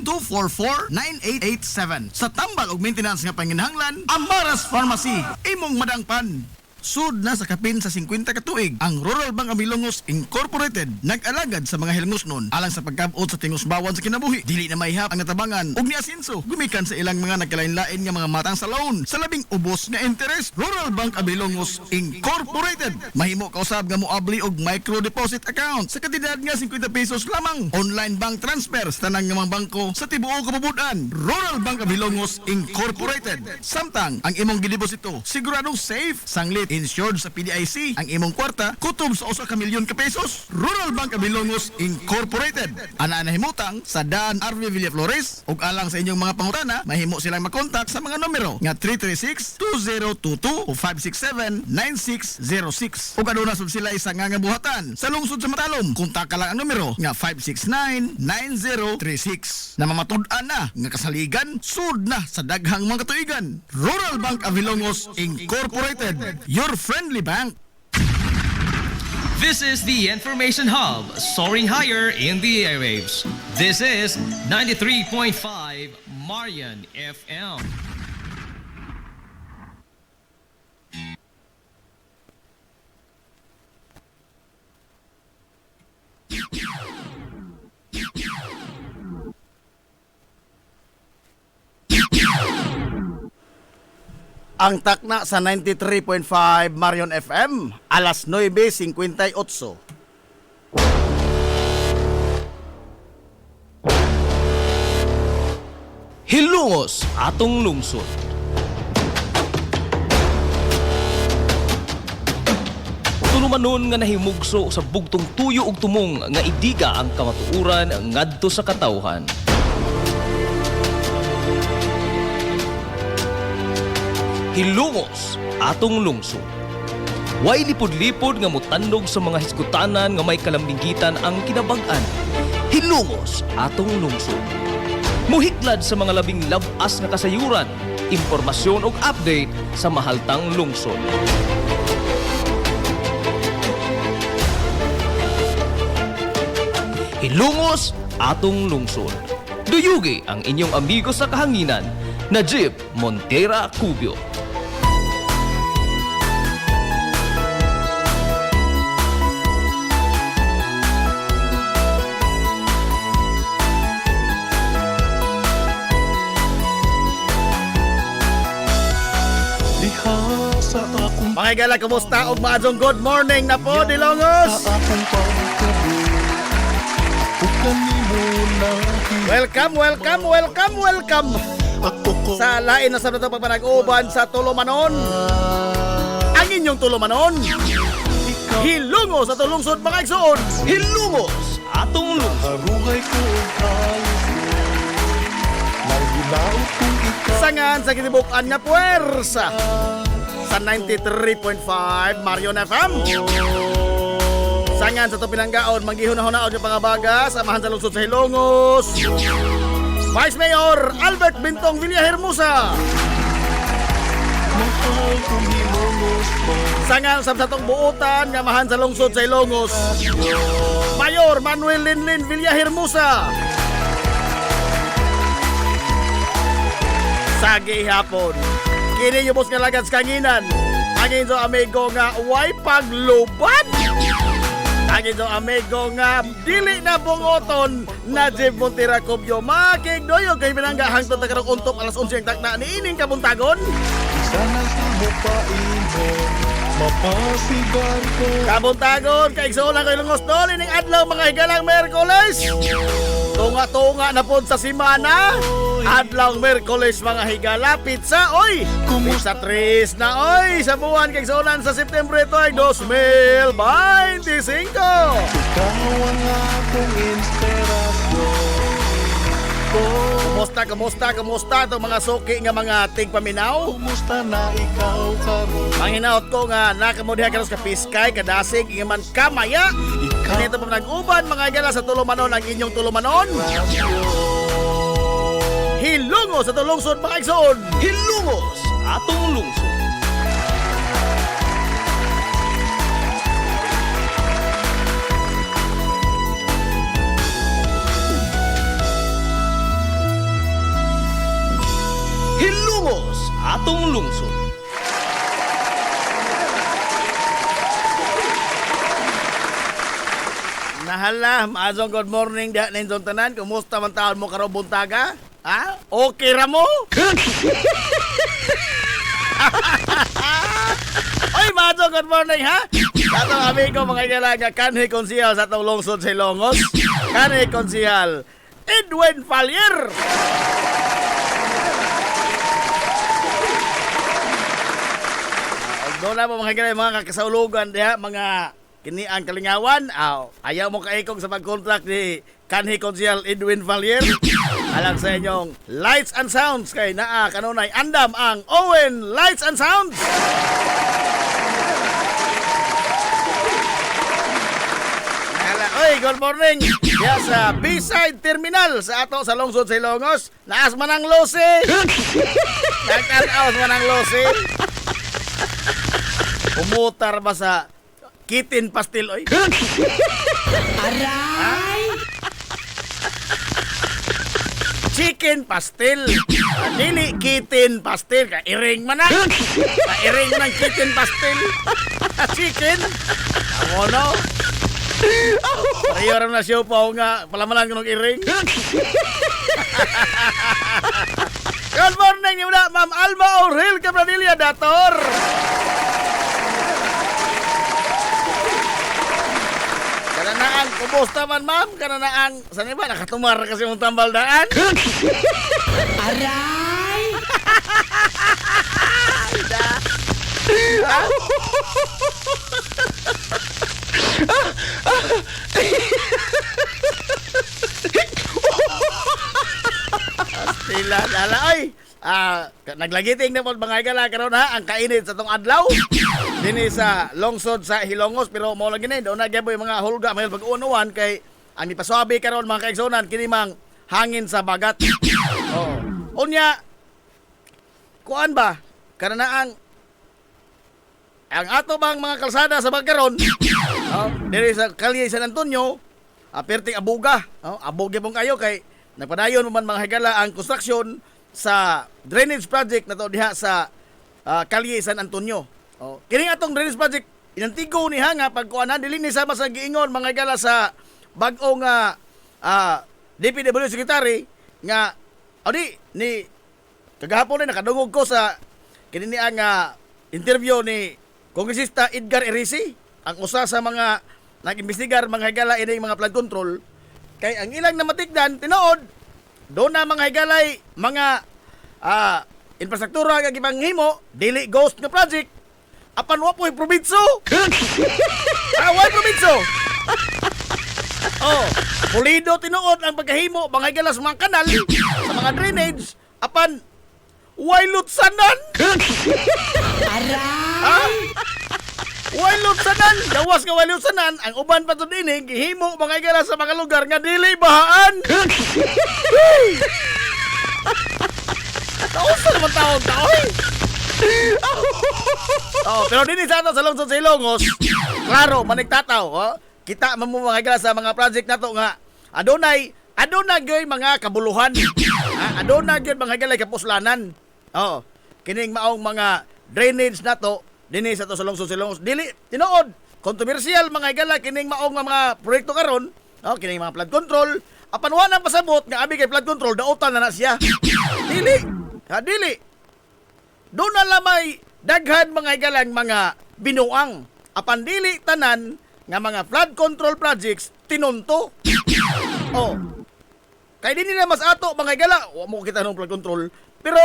0977-244-9887. Sa tambal ug maintenance nga panginahanglan, Amaras Pharmacy. Imong madangpan. Sud na sa kapin sa 50 katuig, ang Rural Bank Abilongos Incorporated nag-alagad sa mga helngusnon alang sa pagkabot sa tingusbawan sa kinabuhi. Dili na maihap ang natabangan ug niasinso gumikan sa ilang mga nagkalain-lain nga mga matang sa loan sa labing ubos nga interest. Rural Bank Abilongos Incorporated mahimo kausab nga moabli og micro deposit account sa kantidad nga 50 pesos lamang. Online bank transfer sa tanang nga mga bangko sa tibuok kabubudan. Rural Bank Abilongos Incorporated. Samtang ang imong gideposito siguradong safe, sanglit, insured sa PDIC ang imong kwarta kutob sa 1 milyon ka pesos. Rural Bank Abilongos Incorporated. Ana himutang sa Dan RV Villaflores ug alang sa inyong mga pangutana mahimo silang makontak sa mga numero nga 336-2022 o 567-9606 ug aduna sud sila isa nga buhatan sa lungsod sa Matalom. Kontak ka lang ang numero nga 569-9036. Namamatud-an na nga kasaligan sud na sa daghang mga katuigan. Rural Bank Abilongos Incorporated, your friendly bank. This is the Information Hub, soaring higher in the airwaves. This is 93.5 Marian FM. Ang takna sa 93.5 Marion FM, alas 9:58. Hilungos atong lungsod. Tulumanon nga nahimugso sa bugtong tuyo ug tumong nga idiga ang kamatuuran ngadto sa katawhan. Hilungos atong lungsod. Way lipod-lipod nga mutandog sa mga hisgutanan nga may kalambigitan ang kinabag-an. Hilungos atong lungsod. Muhiklad sa mga labing labas nga kasayuran, impormasyon ug update sa mahaltang lungsod. Hilungos atong lungsod. Duyugi ang inyong amigo sa kahanginan, Najib Montera Cubio. Mga igala, kumusta? Og maadong good morning na po, Dilongos! Welcome, welcome, welcome, welcome! Sa lain na sa nato pagpanag-uban sa Tulumanon. Ang inyong Tulumanon. Hilungos sa tulungsod mga igsoon. Hilungos atong lungsod. Sangan sa kinibukan nga puwersa sa 93.5 Marion FM. Sangan sa ito pinanggaon, manggihuna-hunaon yung pangabaga, samahan sa lungsod sa Hilongos. Vice Mayor Albert Bintong Villahermosa. Sangan sa satong buutan, ngamahan sa lungsod sa Hilongos. Mayor Manuel Linlin Villahermosa. Sa gihapon, kini yung nga lagad sa kanginan. Ang inyong amigo nga way paglubat. Ang inyong amigo nga dili na bungoton na Najib Montera Cubio. Makigdoyo kay binangga hangtod na karong untop alas 11 ang takna ni ining kabuntagon. Kabuntagon kay igsuon kay Lungos Dol ining adlaw mga higalang Miyerkules. Tunga-tunga na po sa simana. Adlaw Miyerkules mga higala, pizza oy. Pizza 3 na oy sa buwan kay igsuonan sa September ito ay 2025. Kumusta itong mga suki nga mga tigpaminaw? Kumusta na ikaw karon? Manghinaot ko nga nakamudiha ka sa piskay, kadasig, ingaman kamaya. Kanito pa nag-uban mga igala sa Tulumanon ang inyong Tulumanon. Hilungos sa tulungsod mga igsoon. Hilungos atong lungsod. Hilungos atong lungsod. Nahala, maazong good morning diha ninjong tanan. Kumusta man taon mo karong buntaga? Ha? Okay ra mo? Oy, maazong good morning ha? Sa atong amigo mga igala nga kanhi konsihal sa atong lungsod sa Ilongos. Kanhi konsihal Edwin Falier. Doon na po mga igala mga kakasaulugan diha, mga kini ang kalingawan. Ayaw mo kaikog sa pag-contract ni kanhi konsihal Edwin Falier. Alang sa inyong Lights and Sounds kay naa kanunay andam ang Owen Lights and Sounds. Oy, good morning. Diya sa B-side terminal sa ato sa lungsod sa Ilongos. Naas man ang losi. Nagtanaos man ang losi. Umutar ba sa Kitten pastil, oy. Aray! Chicken pastil. Dili kitten pastil. Kairing man na. Kairing man ang kitten pastil. Chicken. Amo no. Pareho rin na siya po nga palamanan ko ng iring. Good morning, ni muna, Ma'am Alma Aurel Cabradilla, Dator. Kananaang, kumusta man, ma'am? Kananaang, saan ba? Nakatumar kasi mong tambal daan? Aray! Ha? Sila, lala, ay! Naglagiting na po mga igala karon ha ang kainit sa tong adlaw dinhi sa lungsod sa Hilongos, pero mo lagi ni doon na gyud mga hulga may pag-unuan kay ang ipaswabe karon mga kaigsonan kini mang hangin sa bagat. Oh. Unya kuan ba kananaang ang ato bang mga kalsada sa Bagaron diri sa Kalye San Antonio perting abuga abuga pong kayo kay nagpadayon man mga higala ang construction sa drainage project na to diha sa Kalye San Antonio. Kini atong drainage project inantigo ni nga pagkuanan dili ni sama sa giingon mga higala sa bag-o nga DPW secretary nga ni kagahapon ni nakadungog ko sa kini ang interview ni Kongresista Edgar Erisi, ang usa sa mga nag-imbestigar mga higala ini mga flood control kay ang ilang namatikdan tinuod do na mga higalay mga infrastruktura nga gipanghimo dili ghost nga project apan wa po'y probinsyo. Wa probinsyo. Pulido tinuod ang pagkahimo mga higala sa mga kanal sa mga drainage apan way lutsanan. Way lutsanan, gawas nga way lutsanan, ang uban pa to dinig, gihimo mga igala sa mga lugar nga dili bahaan. Nausa naman taon. Pero dini sa ato sa lungsod sa Ilongos, klaro, manigtataw, kita man mo mga igala sa mga project nato nga, adunay gyoy mga kabuluhan. Adunay gyoy mga igala kapuslanan. Kining maong mga drainage nato, dinhi sa to sa lungsod silongos dili tinuod kontrobersyal mga igala kining maong mga proyekto karon kining mga flood control apan wa nang pasabot nga abi kay flood control dautan na siya dili do na lamay daghan mga igalang mga binuang apan dili tanan nga mga flood control projects tinunto kay dinhi na mas ato mga igala wa mo kita ng flood control pero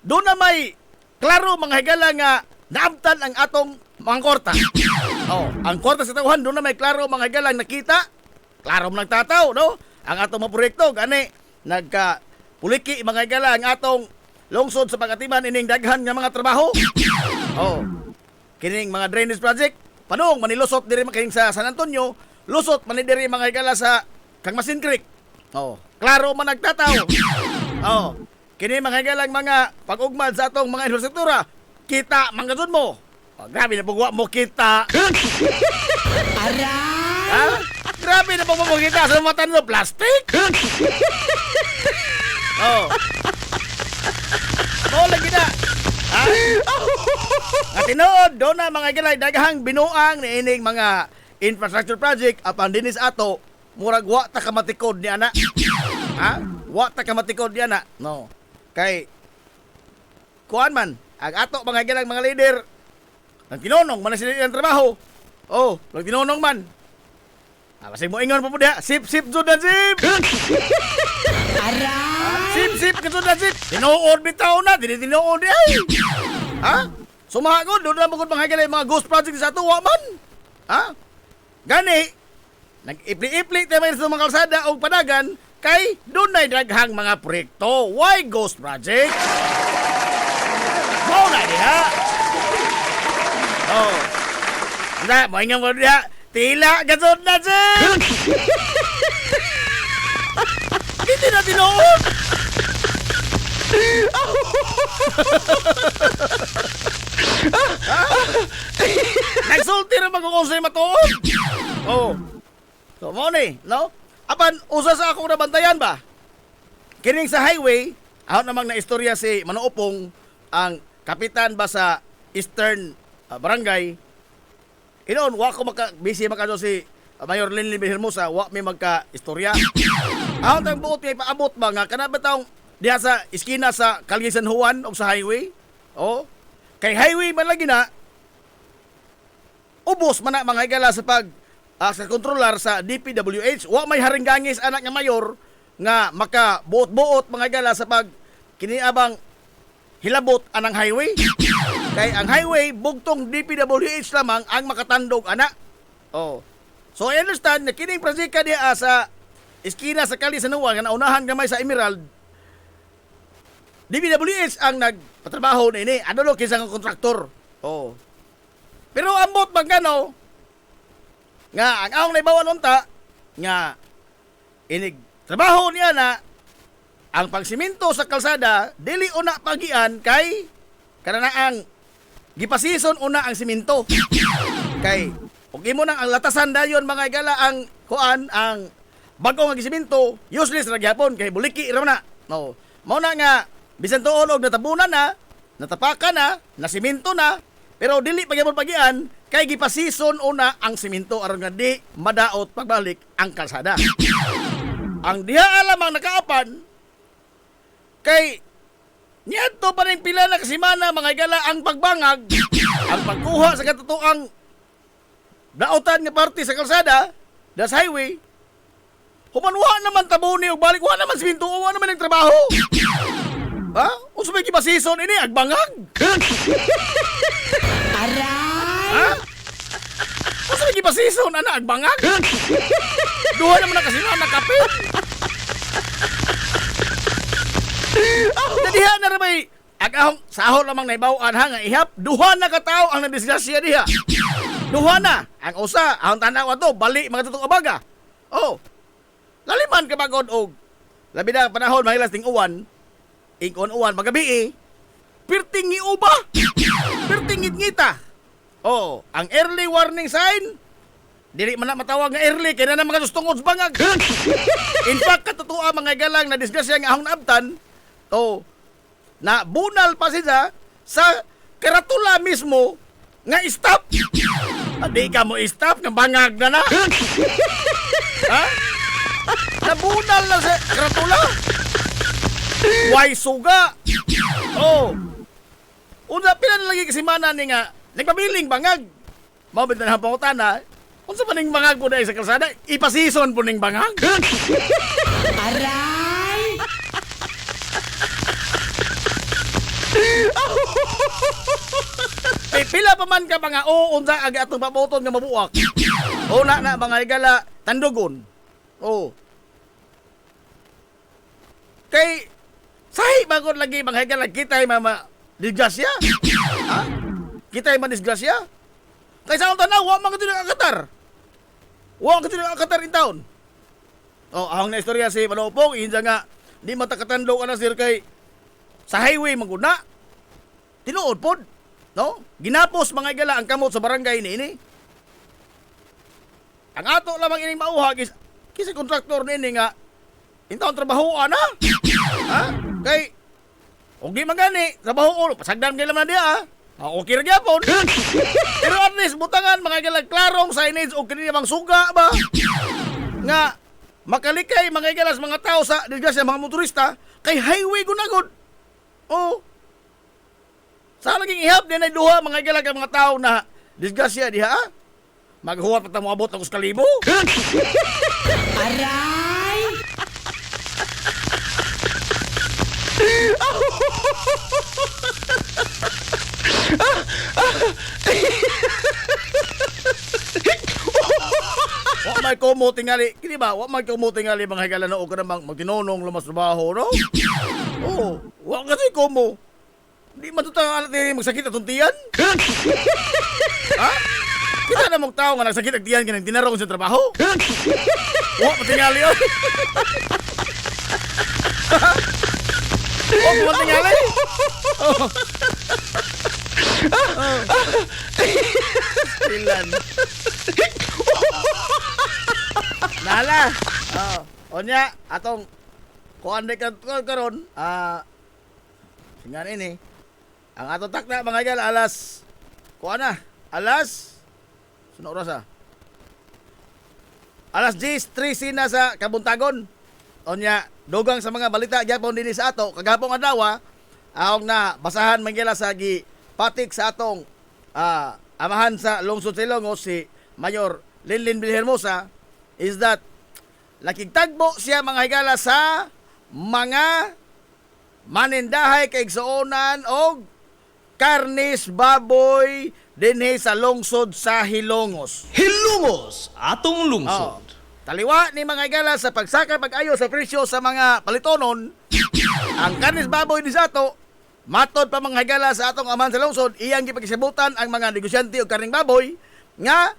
do na may klaro mga igala nga naabtan ang atong mga korta. Ang korta sa tawhan doon na may klaro mga galang nakita. Klaro mo nagtataw, no? Ang atong mga proyekto, gani, nagka-puliki mga galang atong lungsod sa pagatiman ining daghan nga mga trabaho. Kining mga drainage project, panong manilusot diri makaing sa San Antonio, lusot manidiri mga gala sa Kangmasin Creek. Klaro man nagtataw. Kini mga galang mga pag-ugmad sa atong mga infrastruktura. Kita, manggadun mo. Grabe na pagwa mo kita. Aray! Grabe na pagwa mo kita sa mata nyo, plastic. Lagi na. At tinood, doon na mga gilay, dagahang binuang ni ining mga infrastructure project apan dinis ato, murag wa ta kamatikod ni ana. Wa ta kamatikod ni ana. No. Kay, kuan man, ang ato mga gilang mga leader nagtinonong man sila ang trabaho. Nagtinonong man. Kasi mo ingon pa po diha, sip jud na sip. Sip ka jud na sip. Tinuod bitaw na, dili tinuod ay. Sumahagod doon na bukod mga gilang mga ghost project sa ato wa man. Gani nag-ipli-ipli tayo sa mga kalsada o padagan kay doon na daghang mga proyekto. Why ghost project? Mau na diha. Mo ingat mo diha. Tila gasod na sir. Hindi na tinuod. Nagsulti rin magkukonsay matuod. Oh. So, mo ni, no? Apan, usa sa akong nabantayan ba? Kining sa highway, ako namang naistorya si Manuupong, ang kapitan ba sa Eastern Barangay. Inoon, wa ko busy makado si Mayor Linley Hermosa, wa may magka-istorya. Ako tang buot kay paabot ba nga, kanaba taong diha sa iskina sa Kalye San Juan o sa highway? Oh, kay highway man lagi na, ubos man na mga higala sa sa kontrolar sa DPWH, wa may haringgangis anak nga mayor nga makabuot-buot mga higala sa kiniabang hilabot anang highway. Kay ang highway bugtong DPWH lamang ang makatandog ana. Oh. So I understand na kining projeka diha sa iskina sa Kalye San Juan nga naunahan gamay sa Emerald. DPWH ang nagpatrabaho na ini. Ano lo kinsa nga kontraktor. Oh. Pero ambot bang gano nga ang aong naibawan unta nga inig trabaho niya na ang pagsiminto sa kalsada dili una pagian kay kananaang gipasison una ang siminto. Kay ug imo nang ang latasan dayon mga igala ang kuan ang bago nga gisiminto useless ra gyapon kay buliki ra na. No. Mao na nga bisan tuon og natabunan na, natapakan na, nasiminto na, pero dili pa gyapon pagian kay gipasison una ang siminto aron nga di madaot pagbalik ang kalsada. Ang diha lamang nakaapan kay niadto pa rin pila na kasimana mga igala ang pagbangag, ang pagkuha sa katutuang daotan nga parte sa kalsada, das highway. Humanwa naman tabuni o balik, wa naman siminto, wa naman ang trabaho. Ha? Unsa may gipasison ini agbangag? Aray! Ha? Unsa may gipasison ana agbangag? Duha naman na kasi nakapit. Diha na rin may agahong sahol lamang naibawan ha nga ihap. Duha na katao ang nadisgrasya diha. Duha na. Ang usa, ang tanaw ato, bali mga tutong abaga. Oh. Laliman ka bagod og labi na panahon mahilas ting uwan. Ingon uwan magabi pirting iuba. Pirting ngita. Oh, ang early warning sign dili man na matawag nga early kay na mga tungod bangag. In fact katutuo mga galang na disgrasya nga ahong naabtan. Oh, na bunal pa siya sa karatula mismo nga stop. Di ka mo stop nga bangag na na. Ha? Nabunal na sa karatula. Why suga? Oh. Una pila na lagi kasimana ni nga nagpabiling bangag. Mao bitan na pangutana. Unsa pa ning bangag po dai sa kalsada? Ipasison po ning bangag. Aray! Pila pa man ka mga unsa aga atong pabuton nga mabuak. Una na mga igala tandugon. Oh. Kay sahi bagod lagi mga igala kitay mama disgrasya. Ha? Kitay man disgrasya. Kay sa tanaw wa man kadto akatar. Wa kadto akatar in town. Oh, ang na istorya si Manopong inja nga di matakatandog ana sir kay sa highway maguna. Tinuod pod, no? Ginapos mga igala ang kamot sa barangay ni. Ang ato lamang ining mauhag is kisa kontraktor ni nga intaon trabahoan na. Ha? Kay og di magani trabaho pasagdan kay laman dia. Okay ra gyapon. Pero at least butangan mga igala klarong signage og kini bang suga ba? Nga makalikay mga igalas mga tao sa disgrasya mga motorista kay highway gunagod. Oh. Sa laging ihap din ay duha mga igalag ang mga tao na disgrasya diha. Maghuwat pa ta mo abot ng 1,000. Aray! Wa may kumo tingali, kini ba? Wa may kumo tingali mga higala na og kanang magtinonong lumas trabaho, no? Oh, wa kasi kumo. Di matutang alat ni magsakit atong tiyan. Ha? Kita na mong tao nga nagsakit ang tiyan kanang tinarong sa trabaho. Wa patingali oy. Wa patingali. Ilan. Nala. Onya atong kuan ka karon singan ini. Ang atong takna mga gal alas kuan na. Alas suno oras Alas 10:13 na sa kabuntagon. Onya dugang sa mga balita gyapon dinhi sa ato kagahapon adlaw aong na basahan manggila sa patik sa atong amahan sa lungsod sa Ilongos si Mayor Linlin Vilhermosa is that nakigtagbo siya mga higala sa mga manindahay kay igsuonan og karnis baboy dinhi sa lungsod sa Hilongos. Hilongos, atong lungsod. Taliwa ni mga higala sa pagsaka pag-ayo sa presyo sa mga palitonon, ang karnis baboy ni sa ato, matod pa mga higala sa atong amahan sa lungsod, iyang gipagsabutan ang mga negosyante og karning baboy nga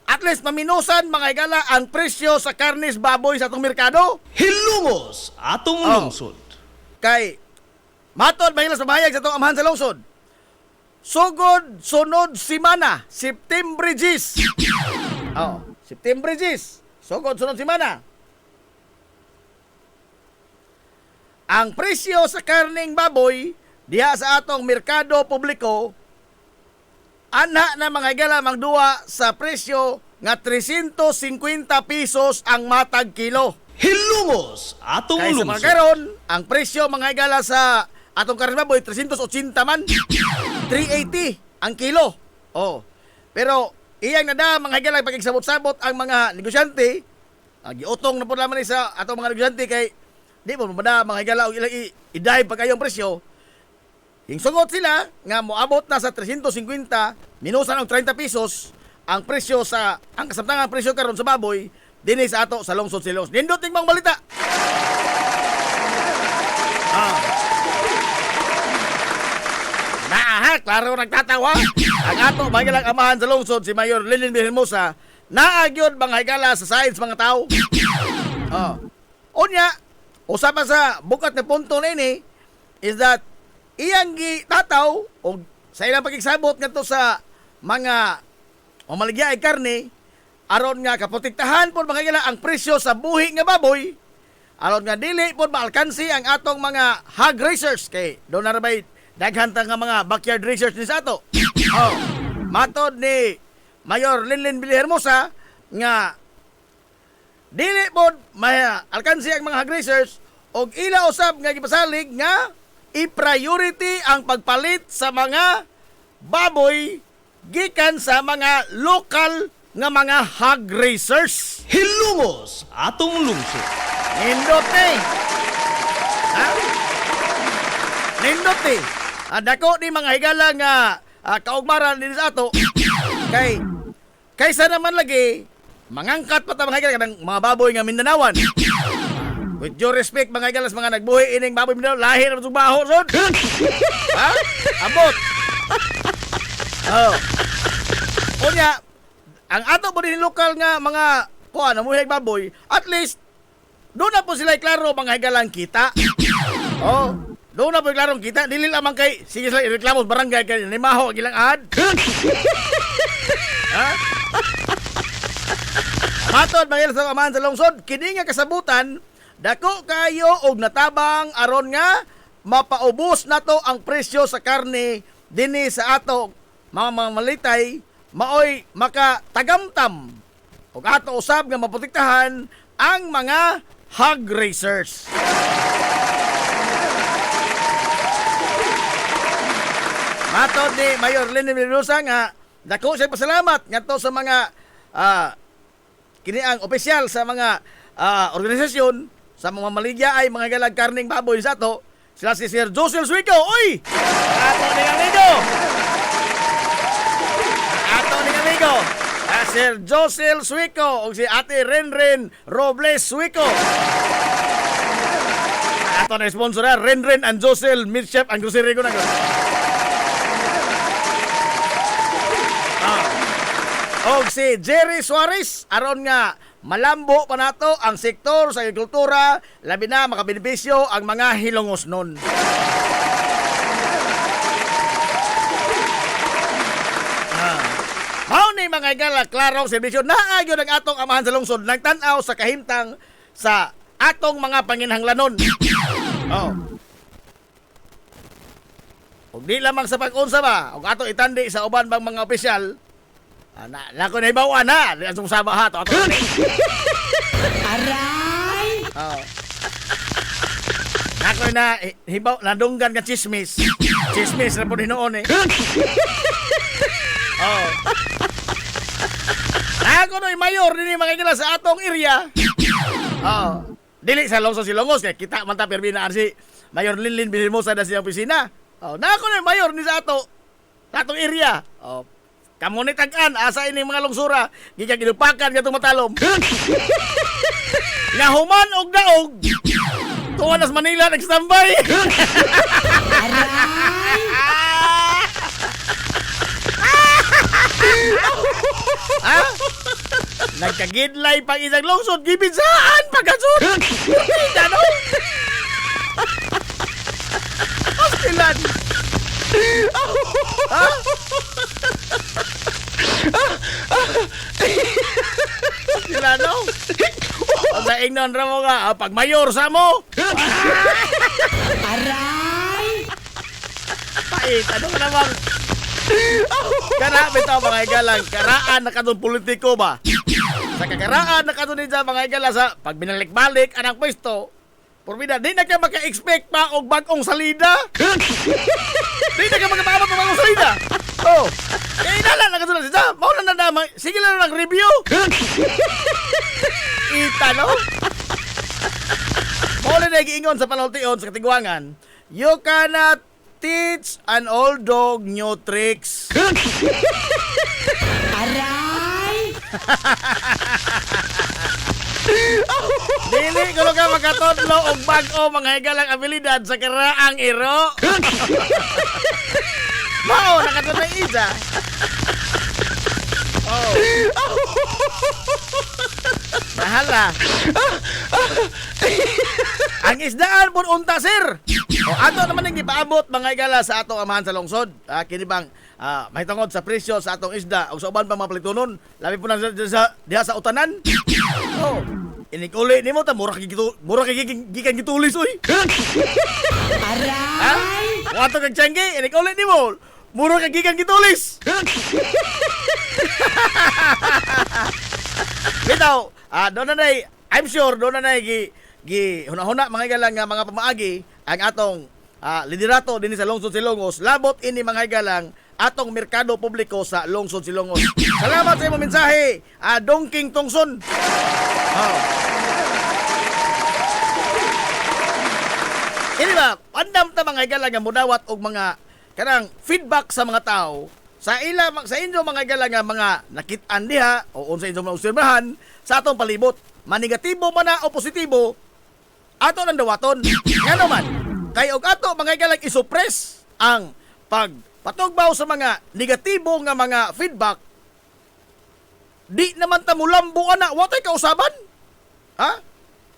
at least maminusan mga higala ang presyo sa karnis baboy sa atong merkado. Hilongos, atong lungsod. Kay matod mahila sa bahayag sa atong amahan sa lungsod. Sugod sunod semana, September 10. September 10. Sugod sunod semana. Ang presyo sa karning baboy diha sa atong merkado publiko ana na mga higala magduwa sa presyo nga 350 pesos ang matag kilo. Hilongos, atong Kaya sa lungsod. mga karon, ang presyo mga higala sa atong karne baboy 380 man. 380 ang kilo. Pero iyang nada mga higala pagigsabot-sabot ang mga negosyante. Giutong na po naman sa atong mga negosyante kay di mo mabada mga higala og ilang i-dive pa kayong presyo. Hingsungot sila nga moabot na sa 350 minusan og 30 pesos ang presyo sa ang kasamtangang presyo karon sa baboy dinhi sa ato sa lungsod Silos. Nindot ning mga balita. Klaro nagtatawa. Ang ato mga amahan sa lungsod si Mayor Linlin Vilhermosa naagyod mga higala sa science mga tao. Unya, usapan sa bukat na punto na ini is that iyang gitataw o sa ilang pagigsabot ngadto sa mga mamaligya ay karne aron nga kaprotektahan po mga higala ang presyo sa buhi nga baboy aron nga dili po maalkansi ang atong mga hog raisers kay doon na rabay daghan ta nga mga backyard racers ni sa ato. Matod ni Mayor Linlin Vilhermosa nga dili pod maalkansi ang mga hog racers og ila usab nga gipasalig nga i-priority ang pagpalit sa mga baboy gikan sa mga lokal nga mga hog racers. Hilongos, atong lungsod. Nindot eh. Nindot eh. Dako ni mga higala nga kaugmaran din sa ato. Kaysa naman lagi mangangkat pa ta mga higala ng mga baboy nga Mindanawan. With due respect mga higala sa mga nagbuhi ining baboy Mindanao, lahi na itong baho son. Abot. Kunya, ang ato po din lokal nga mga kuha na muhig baboy, at least doon na po sila klaro mga higalang kita. Doon na po klarong kita. Dili lamang kay sige sila ireklamo sa barangay kay nimaho ang ilang ad. Matod mga higala sa amahan sa lungsod, kini nga kasabutan dako kayo og natabang aron nga mapaubos nato ang presyo sa karne dinhi sa ato mga mamalitay maoy makatagamtam ug ato usab nga maprotektahan ang mga hog racers. Matod ni Mayor Linlin Vilhermosa nga dako siya pasalamat ngadto sa mga kini ang opisyal sa mga organisasyon sa mga maligya ay mga galag karning baboy sa ato. Sila si Sir Josel Suico. Uy! Ato ni amigo! Ato ni amigo! Sir Josel Suico o si Ate Renren Robles Suico. Ato na sponsor na Renren and Josel Meat Chef ang grocery ko na. O si Jerry Suarez aron nga malambo pa nato ang sektor sa agrikultura, labi na makabenepisyo ang mga Hilongos nun. mga igala, klarong serbisyo naagyo ng atong amahan sa lungsod nagtan-aw sa kahimtang sa atong mga panginhanglanon. Oh. Ug di lamang sa pag-unsa ba, ug ato itandi sa uban bang mga opisyal, na ko na ibawan ha, di atong saba ha, to. Aray! Oh. Nako na hibaw nadunggan ka chismis. Chismis ra pud hinoon eh. Oh. Ako no'y mayor din mga igala sa atong area. Oh. Dili sa Lungsod Silongos kay kita man ta perbinaan si Mayor Linlin Bisimosa na siyang opisina. Oh, nako no'y mayor ni sa atong area. Oh. Kamo ni tag-an asa ini mga lungsura gikan gidupakan katong matalom. Nga human og daog. Tuwa nas Manila nagstambay. Ha? Nagkagidlay pang isang lungsod gibinsaan pagkasud. Ano? Hospital. Ha? Sila no? Ang naingnan ra mo nga, pag mayor sa mo. Aray! Pait, ano ka namang? Karami ito mga igalang, karaan na katong politiko ba? Sa kakaraan na katong ninja mga igala sa pag binalik-balik anang pwesto, Porbida, di na ka maka-expect pa og bagong salida. Di na ka makapaabot ng bagong salida. Oh, kaya inala na katulad siya. Mauna na naman, sige lang lang review. Ita, no? Mauna na giingon sa panultiyon sa katigwangan, you cannot teach an old dog new tricks. Aray! Dili ko ka makatodlo og bag-o mga higalang abilidad sa karaang iro. Mao nakatod na isa. Oh. Mahala. Ang isdaan pun unta sir. O ato naman ang gipaabot mga higala sa atong amahan sa lungsod. Kini bang may tungod sa presyo sa atong isda o sa uban pang mga palitunon. Labi po na diha sa utanan. Oh. Inikuli nimo ta mura gikan gitulis oy. Aray! Ha? Wato kag tiyanggi, inikuli nimo. Mura kag gikan gitulis. Bitaw, doon na nay, I'm sure doon na nay gi hunahuna mga igalang nga mga pamaagi ang atong liderato dinhi sa Lungsod Silongos. Labot ini mga igalang atong merkado publiko sa Lungsod Silongos. Salamat sa imong mensahe, Dongking Tungson. Oh. Ini ba, andam ta mga igalang nga mudawat og mga kanang feedback sa mga tao sa inyo mga igalang nga mga nakit-an diha o unsa inyo mga obserbahan sa atong palibot. Manegatibo man na o positibo, ato nang dawaton. Nga naman, kay og ato mga igalang isuppress ang pagpatugbaw sa mga negatibo nga mga feedback. Di naman ta mulambo ana, wa tay kausaban. Ha?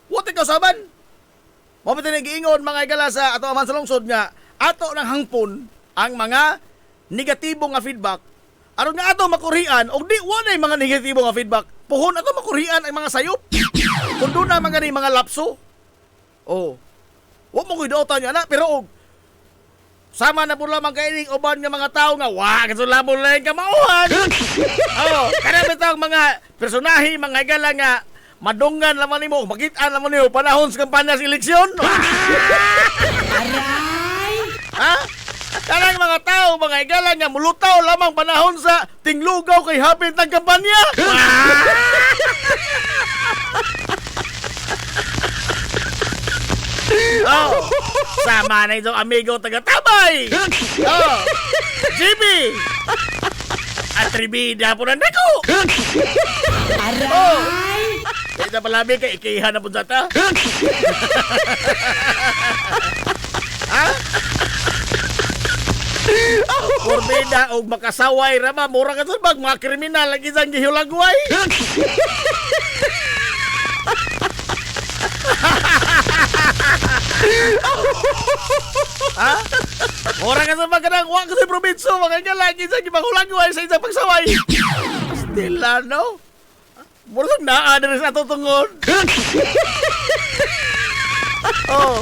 Wa tay kausaban. Mo pa giingon mga igala sa ato man sa lungsod nga ato nang hangpon ang mga negatibo nga feedback. Aron nga ato makurian og di wa nay mga negatibo nga feedback. Puhon ato makurian ang mga sayop. Kun doon na mga lapso. Oh. Wa mo koy dautan ana pero og sama na po lamang kaining uban nga mga tao nga wa kasulabon lang kamauhan. Oh, kana bitang mga personahe mga igala nga madunggan lamang nimo, makit-an lamang nimo panahon sa kampanya sa eleksyon. Aray! Ha? Kanang mga tao mga igala nga mulutaw lamang panahon sa tinglugaw kay hapit ng kampanya. Oh, sama na itong amigo taga-tabay. Oh, GB. Atribida po na nako. Oh, kaya na palabi kay ikihan na po data. Ha? Porbida og makasaway rama mura ka sa bag mga kriminal lagi sang gihulagway. Ha? Mura ka sa magkanang wa ka sa probinsyo mga lagi sang gihulagway sa isang pagsaway. Pastila, no? Murag naa diri sa tutungod. Oh,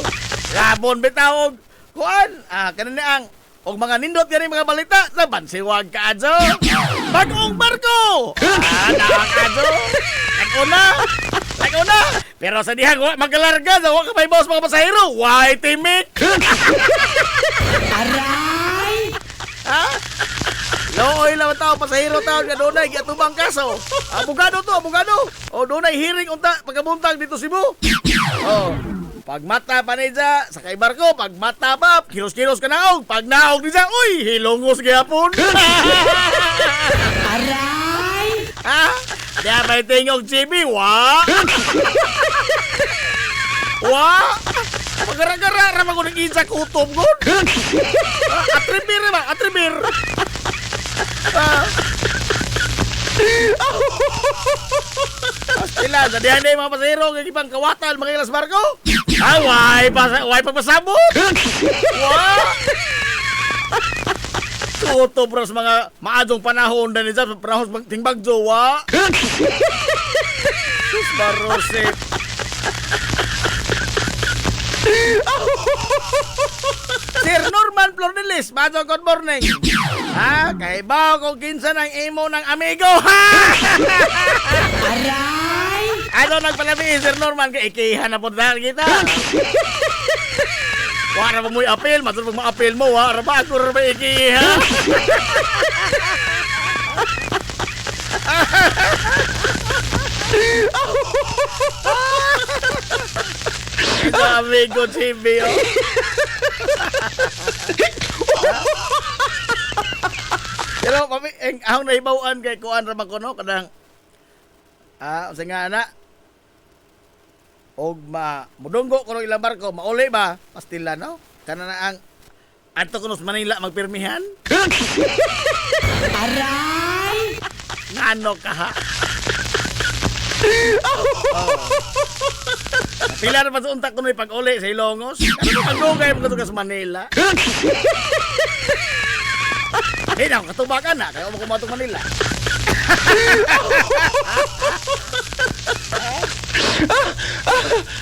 labon bitawog. Kuan, kanina ang og mga nindot gani mga balita, laban siwag ka adso. Bagong barko. Nakakadso. Nag-una. Pero sa dihang wa magalarga, sa wa ka may boss mga pasahero. Why timik? Aray! Ha? Looy lang tao, pasahero tao nga doon ay giatubang kaso. Abogado to, abogado. O doon ay hearing unta pagkabuntag dito Cebu. Oh, pagmata pa ni Dja, sakay barko, pagmata pa, kilos-kilos ka naog. Pag naog ni Dja, uy, hilongos gyapon. Aray! Ha? Diya may tingog GB, wa? Wa? Magara-gara, ramang ko nag-insa kutom ko. Atribir ba? Atribir. Pastila, sadihan na yung mga pasahero ng ibang kawatan, mga ilas barko. Why pagpasabot? Wa? Tuto bro sa mga maadong panahon na niya sa panahon tingbagjo, wa? Sus Barosip. Sir Norman Flordelis, Bajo, good morning. Ha? Kaibaw kung kinsa ng imo ng amigo, ha? Aray! Ano nagpalabi, Sir Norman? Kaya ikihan na po dahil kita. Wala pa mo'y apel, matulog ma-apel mo, ha? Araba ako rin ba ikiha? Ito amigo Chibi, oh. Pero kami ang naibawan kay kuan ra ko no kadang sa nga na og mudunggo ko ilang barko mauli ba pastila no kana na ang adto kuno sa Manila magpirmihan. Aray! Ngano ka ha? Pila na pa sa untak ko pag-uli sa Ilongos. Ano pag dugay mo ka sa Manila? Eh, na, katubakan na. Kaya mo kumatong Manila.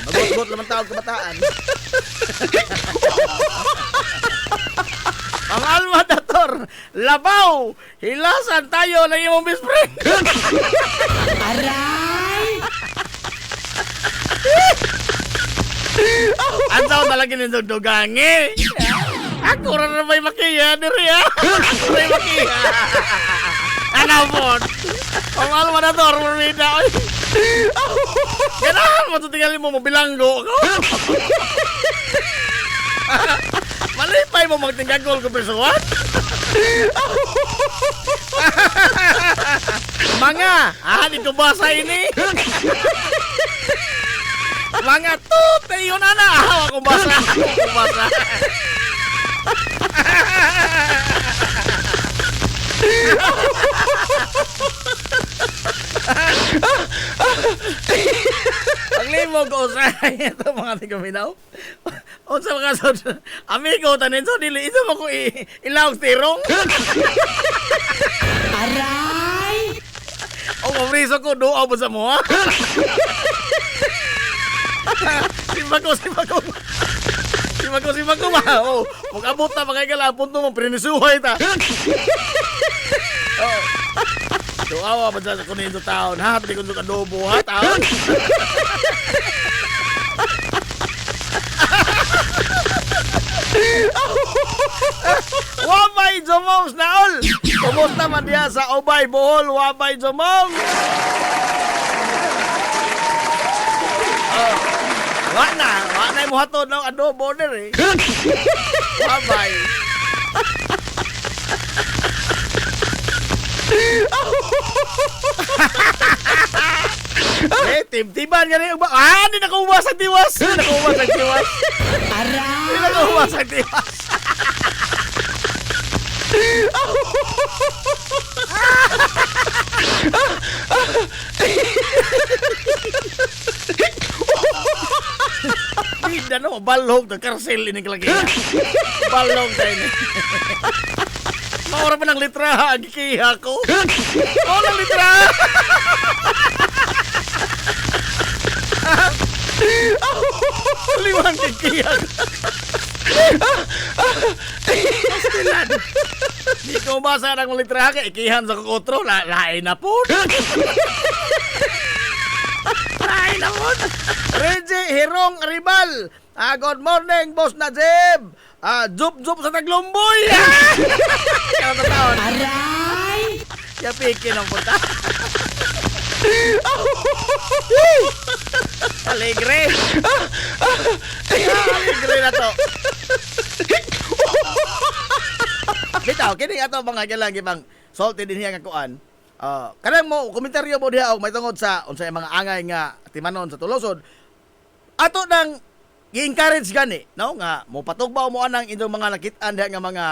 Magot-got naman tawag kabataan. Ang alma dator, labaw, hilasan tayo ng iyong best friend. Aray! Ang tao talaga nindudugangi. Ako rin na may makiya, diri ha. Ako may makiya. Ano po? Ang alma dator, marmida. Ganahan mo, tutingalin mo, mabilanggo ako. Malipay mo magtinggagol ko persuan? Mga, di ko basa ini. Mga tute yun na ako basa. Paglimog ko sa ito mga tigaminaw. O sa mga sod, amigo, tanin so, dili ito mo ko ilawag tirong. Aray! O mabriso ko, doa mo sa mo, ha? Simbako, ma. O, mag-abot na, makikala, punto mo, prinisuhay ta. O, doawa ba dyan sa kunin ito taon, ha? Pati kung ito kadobo, ha, taon? Wabay Jomong Naol. Kumusta man diya sa Obay Bohol, Wabay Jomong. Wa na mo hatod ng adobo der eh. Wabay. Tim-timan gani ba? Di nakauwas ang tiwas. Aray! Di nakauwas ang tiwas. Hindi na balog na karsel ini kalagi. Balog tayo ni. Maura pa ng litra, gikiha ko. Maura ng litra. Limang gikiha ko. Di ko basa ng litra ka, ikihan sa kukotro, lain na po. Lain na po. Reggie Hirong Ribal. Good morning, Boss Najib. Zup-zup sa Taglumboy. Kaya taon. Aray! Ya pikin ang punta. Alegre. Alegre na to. Bitaw, kini ato mga galang ibang salty din hiya nga kuan. Kanang mo komentaryo mo diha og may tungod sa unsay mga angay nga timanon sa tulosod. Ato nang gi-encourage gani, no? Nga mo patugbaw mo anang inyong mga nakit-an diha nga mga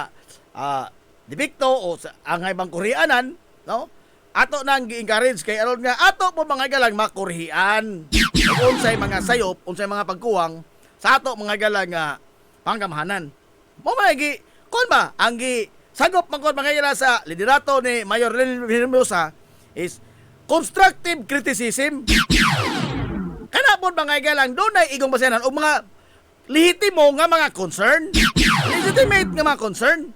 depekto o sa angay bang Koreanan, no? Ato nang gi-encourage kay aron nga ato po mga galang makurhian. Unsay mga sayop, unsay mga pagkuwang sa ato mga galang nga panggamhanan. Mo gi kon ba ang gi sagop man kon mga galang sa liderato ni Mayor Hermosa is constructive criticism. Kana po mga galang doon ay igong basehan o mga lehitimo nga mga concern. Legitimate nga mga concern.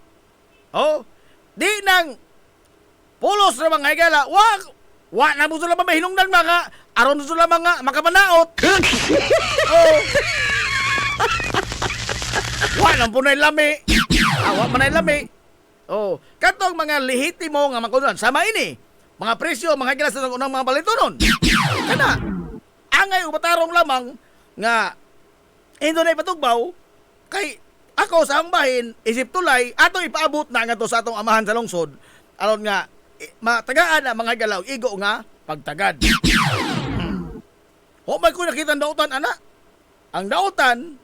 Oh, di nang pulos na mga gala, wa na mo sila mahinungdan mga aron sila mga makamanaot. Oh. Wa na po na lami. Wa man na lami. Oh, katong mga lehitimo nga mga concern sama ini. Mga presyo mga gala sa unang mga balitonon. Kana angay ubatarong lamang nga indo na ipatugbaw kay ako sa ambahin isip tulay ato ipaabot na nga to sa atong amahan sa lungsod aron nga matagaan na mga galaw igo nga pagtagad. O may ko nakita ang dautan ana. Ang dautan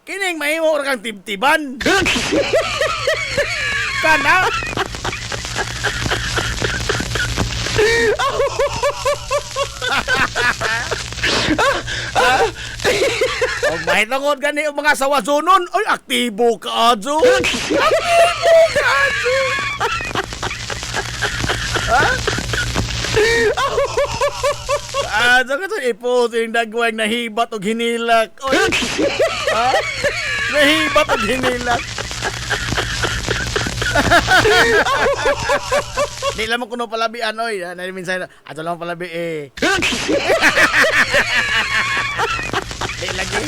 kining mahimo ra kang tibtiban. Kana og mahitungod gani og mga sawazonon ay aktibo ka adyo. Aktibo ka adyo. Adyo ka to iputing dagway nahibat og hinilak. Oy. Ha? Nahibat og hinilak. Di lamang kuno palabian oy, minsan ato lang palabi eh. Di lagi.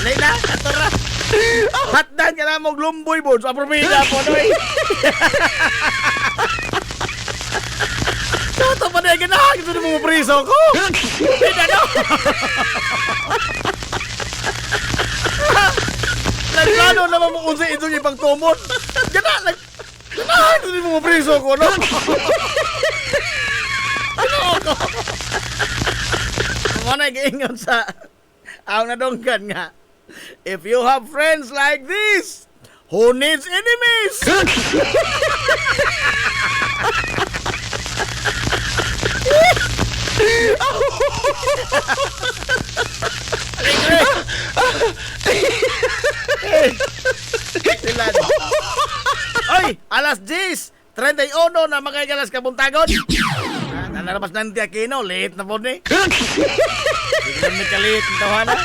Leila, atora. Hatdan ka na mong lumboy mo sa propina po oy. Toto pa na ganahan ito na mga priso ko. Hindi na. Nagplano naman mo kung sa ito yung ibang tumon. Ganahan ito na mga priso ko, no? Ano ko? Mga nag-iingon sa ang nadonggan nga. If you have friends like this, who needs enemies? Oy, alas 10:31 na mga galas kabuntagon. Nalarapas na ni Aquino, late na po ni. Biglang may kalit ng tawanan.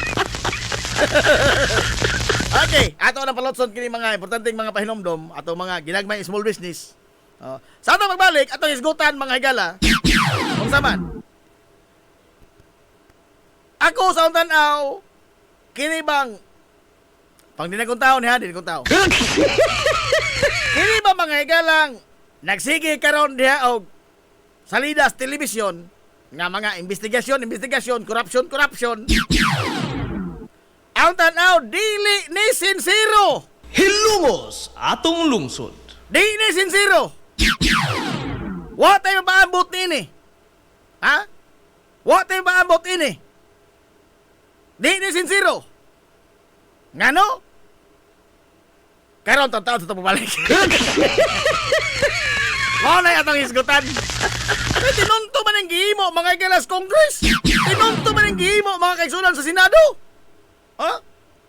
Okay, ato na palotson kini mga importanteng mga pahinomdom ato mga ginagmay small business. Sa ato magbalik atong isgutan mga higala. Kung saman. Ako sa untanaw kini bang pang dinagong tao ni ha, dinagong tao. Kini ba mga higalang nagsige karon diha og salidas telebisyon nga mga investigasyon, corruption. Ang tanaw dili ni sincero. Hilumos atong lungsod. Di ni sincero. Wa tayo maabot ini. Ha? Wa tayo maabot ini. Di ni sincero. Ngano? Karon taon sa pabalik. Mo na atong isgutan. Tinunto man ang gihimo mga galas Congress. Tinunto man ang gihimo mga kaigsunan sa Senado. Ha?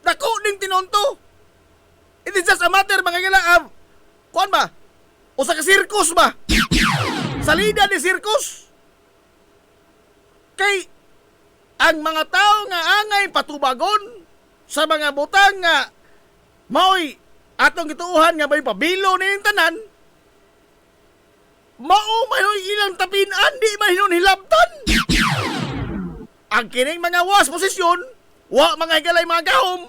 Dako ding tinunto. It is just a matter mga gala kuan ba? O sa kasirkos ba? Salida ni sirkos. Kay ang mga tao nga angay patubagon sa mga butang nga maoy atong gituuhan nga may pabilo ning tanan. Mao mayoy ilang tapinan di mahinon hilabtan. Ang kining mga was posisyon, wa mga higalay mga gahom,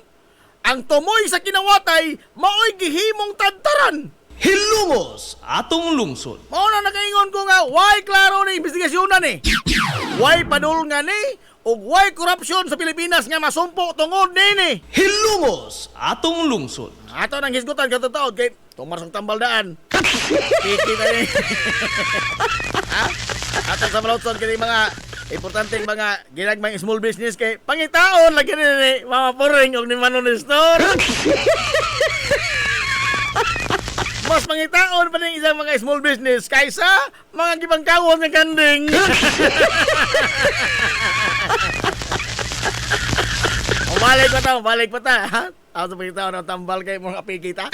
ang tumoy sa kinawatay maoy gihimong tadtaran. Hilungos atong lungsod. Mao na nakaingon ko nga why klaro na investigasyonan ni. Why padul nga ni ug why korupsyon sa Pilipinas nga masumpo tungod nini. Hilungos atong lungsod. Ato nang hisgutan kadto taon kay tumar sang tambal daan. Kiki na ni. Ha? Ato sa malotson kini mga importanteng mga ginagmang small business kay pangitaon lagi ni Mama Puring og ni Manon Store. Mas pangitaon pa ng isang mga small business kaysa mga gibangkawon ng kanding. Balik pa ta. Ha? Ako pangitaon ng tambal kay mga apikita.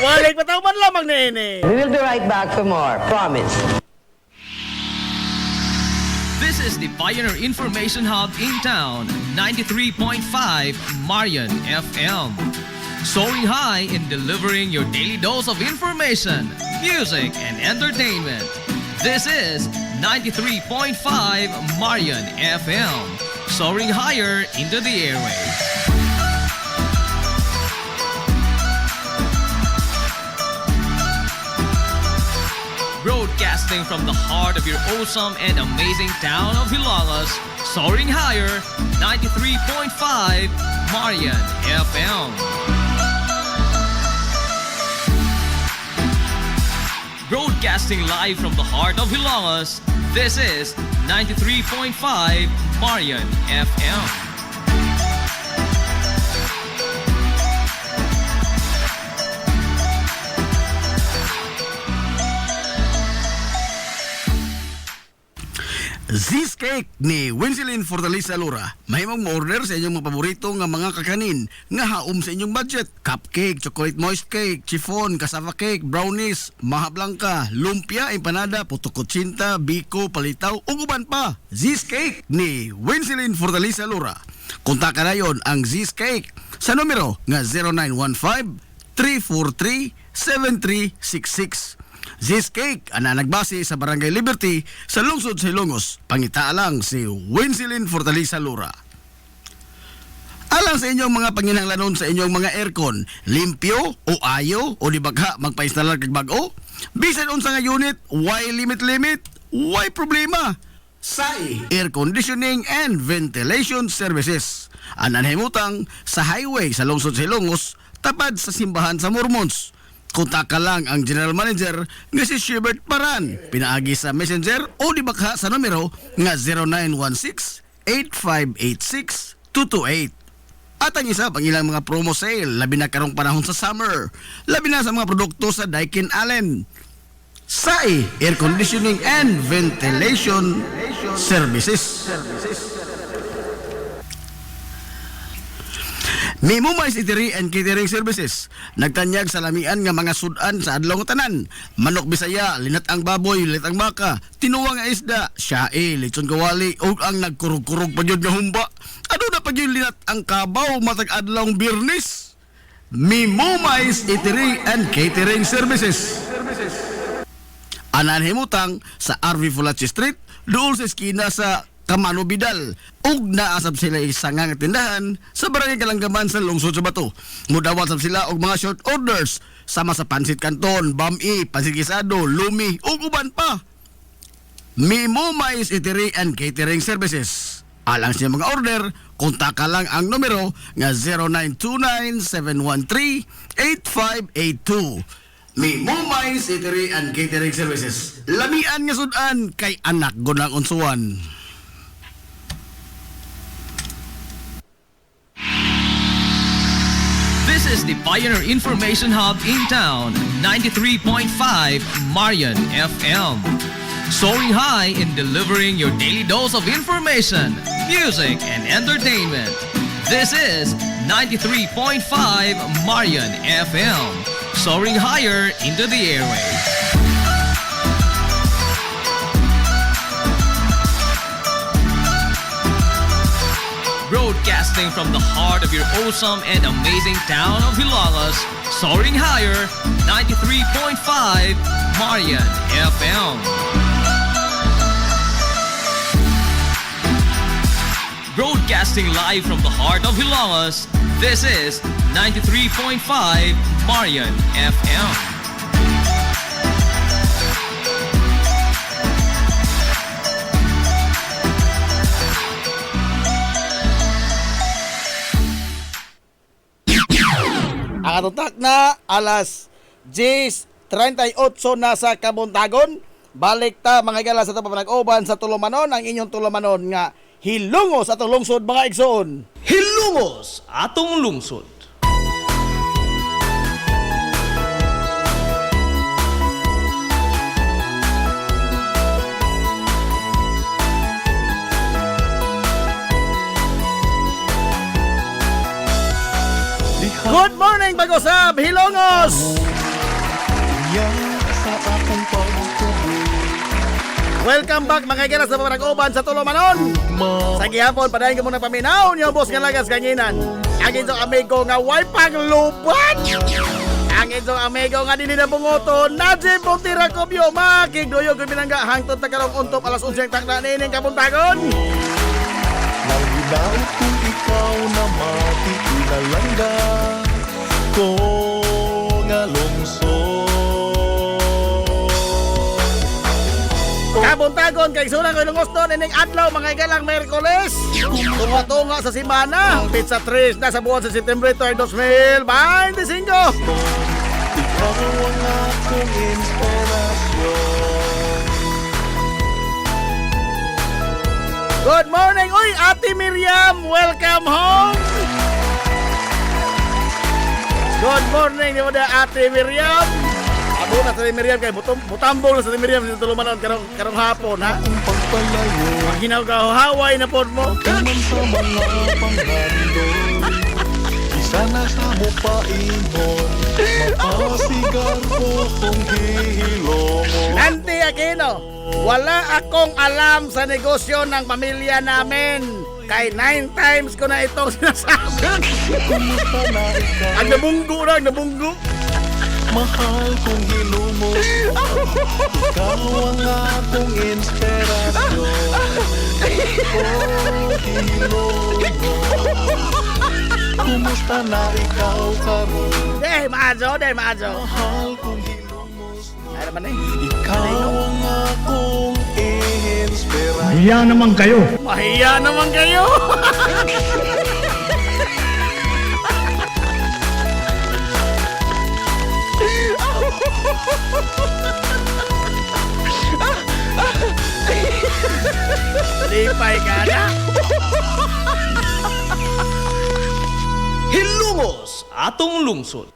Balik pa ta, man lamang na ini. We will be right back for more. Promise. This is the Pioneer Information Hub in town, 93.5 Marian FM. Soaring high in delivering your daily dose of information, music, and entertainment. This is 93.5 Marian FM. Soaring higher into the airwaves. Broadcasting from the heart of your awesome and amazing town of Hilalas, soaring higher, 93.5 Marian FM. Broadcasting live from the heart of Hilalas, this is 93.5 Marian FM. Zis Cake ni Winsilin Fortaleza Lura. Mahimong mo-order sa inyong mga paborito nga mga kakanin nga haom sa inyong budget. Cupcake, chocolate moist cake, chiffon, cassava cake, brownies, maha blanca, lumpia, empanada, puto kutsinta, biko, palitaw, ug uban pa. Zis Cake ni Winsilin Fortaleza Lura. Kontak na yon ang Zis Cake sa numero nga 0915-343-7366. Zis Cake ana nagbase sa Barangay Liberty sa lungsod sa Ilongos. Pangitaa lang si Winsilin Fortaleza Lura. Alang sa inyong mga panginahanglanon sa inyong mga aircon, limpyo o ayo o di bagha magpa-installer kag bag-o? Bisan unsa nga unit, why limit? Why problema? SAI Air Conditioning and Ventilation Services. Anan himutang sa highway sa lungsod sa Ilongos, tapad sa simbahan sa Mormons. Kontak lang ang General Manager nga si Shebert Paran. Pinaagi sa Messenger o di bakha sa numero nga 0916-8586-228. At ang isa pang ilang mga promo sale, labi na karong panahon sa summer, labi na sa mga produkto sa Daikin Allen. SAI Air Conditioning and Ventilation Services. Mimumay Eatery and Catering Services. Nagtanyag sa lamian nga mga sudan sa adlaw nga tanan. Manok Bisaya, linat ang baboy, linat ang baka, tinuwa nga isda, syae, lechon kawali, ug ang nagkurog-kurog pa jud nga humba. Ano na pa jud linat ang kabaw matag adlaw Biyernes? Mimumay Eatery and Catering Services. Anan himutang sa RV Fulachi Street, dool sa eskina sa Kamano Bidal, ug naasab sila isang nga tindahan sa Barangay Kalanggaman sa lungsod sa Bato. Mudawat sab sila og mga short orders sama sa pansit canton, bami, pansit gisado, lumi ug uban pa. Mimumay Eatery and Catering Services. Alang sa mga order, kontak lang ang numero nga 0929-713-8582. Mimumay Eatery and Catering Services. Lamian nga sudan kay anak gunang unsuan. This is the Pioneer Information Hub in town, 93.5 Marian FM. Soaring high in delivering your daily dose of information, music, and entertainment. This is 93.5 Marian FM. soaring higher into the airwaves. Broadcasting from the heart of your awesome and amazing town of Hilangas, soaring higher, 93.5 Marian FM. Broadcasting live from the heart of Hilangas, this is 93.5 Marian FM. Ang atutak na alas 10:38 na sa Kabuntagon. Balik ta mga igala sa ito panag-uban sa Tulumanon, ang inyong Tulumanon nga hilungos atong lungsod mga igsoon. Hilungos atong lungsod. Good morning Bagosab, Hilongos! Welcome back mga igala sa panag-uban sa Tulumanon. Sa gihapon, padayon ka muna paminaw niyo boss nga lagas kanginan. Ang inyong amigo nga way panglubat. Ang inyong amigo nga dili na bungoton, Najib Montira Kobyo, makigdoyo ko binangga hangtod ta karong untop alas 11 takna nining Kabuntagon. Nang hinaut kung ikaw na matikinalangga ko nga lungsod. Kabuntagon kay suna ko ilungos doon ining adlaw mga igalang Merkules. Tunga-tunga sa simana, pizza 3 na sa buwan sa September 2025. Ikaw ang akong inspirasyon. Good morning, uy, Ate Miriam, welcome home. Good morning, di mo na Ate Miriam. Abo na sa Miriam kay butambol na sa Miriam sa Tulumanon karong hapon ha. Ang pagpalayo Ang ginagaw-haway na pod mo. naman sa mga panghandol. Isa na sa mupainon, mapasigar ko kung hihilomon. Nanti Aquino, wala akong alam sa negosyo ng pamilya namin. Kay 9 times ko na itong sinasabi. Kumusta na ikaw? Ang nabunggo. Mahal kong hilumos. Ikaw ang akong inspirasyon. Oh, hilumos. Kumusta na ikaw karon? Deh, maajo. Mahal kong hilumos. Ay naman eh. Ikaw ang akong inspirasyon. Mahiya naman kayo. Lipay ka na. Hilungos atong lungsod.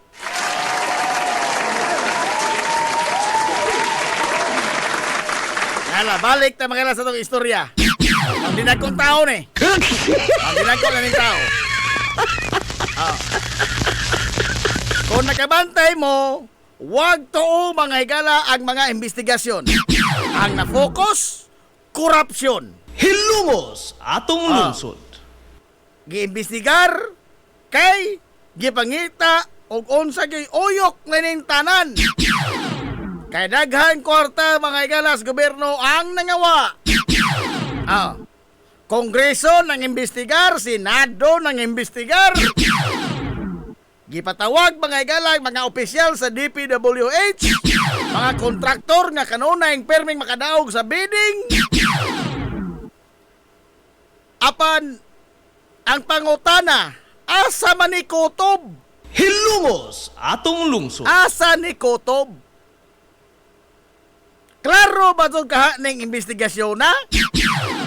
Hala, balik ta makila sa itong istorya. Ang dinagkong tao ni. Ang dinagkong na tao. Ah. Kung nakabantay mo, wag too mga higala ang mga investigasyon. Ang na-focus, korupsyon. Hilungos atong lungsod. Giimbestigar kay gipangita og unsa gyud uyok ning tanan. Kay daghan kwarta mga igalas gobyerno ang nangawa. Kongreso nang imbestigar, Senado nang imbestigar. Gipatawag mga igalang mga opisyal sa DPWH, mga kontraktor nga kanunay perming makadaog sa bidding. Apan ang pangutana, asa man ni kutob? Hilungos atong lungsod. Asa ni kutob? Klaro ba itong kaha ng investigasyon na?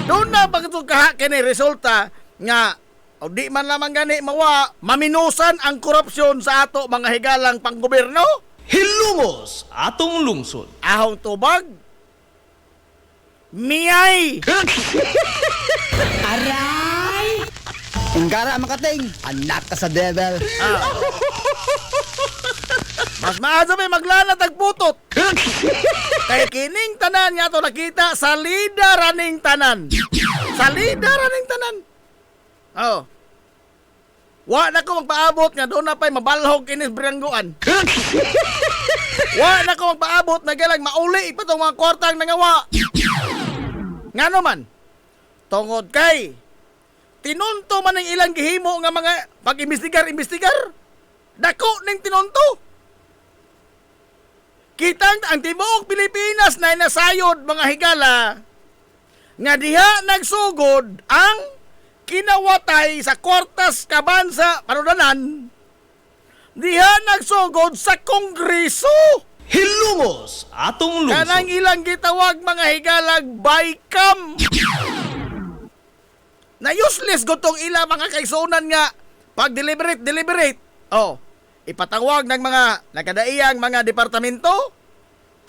Doon na ba itong kaha kini resulta nga o di man lamang gani mawa maminusan ang korupsyon sa ato mga higalang panggobyerno? Hilungos atong lungsod. Ahong tubag? Miyay! Aray! Ingara makating, anak ka sa devil. Mas maaza may maglana tagputot. Kay kining tanan nga to nakita sa raning tanan. Sa raning tanan. Oh. Wa na ko magpaabot nga doon na pa'y mabalhog inis brangguan. Wa na ko magpaabot na galang mauli pa tong mga kwartang nangawa. Nga naman, tungod kay tinunto man ang ilang gihimo nga mga pag-imbestigar. Dako ning tinunto. Kitang ang tibuok Pilipinas na nasayod mga higala nga diha nagsugod ang kinawatay sa kwartas kabansa panudanan. Diha nagsugod sa Kongreso. Hilumos atong lungsod. Kanang ilang gitawag mga higalag bycam. Na useless gotong ila mga kaigsunan nga pag deliberate. Oh, ipatawag ng mga nakadaiyang mga departamento,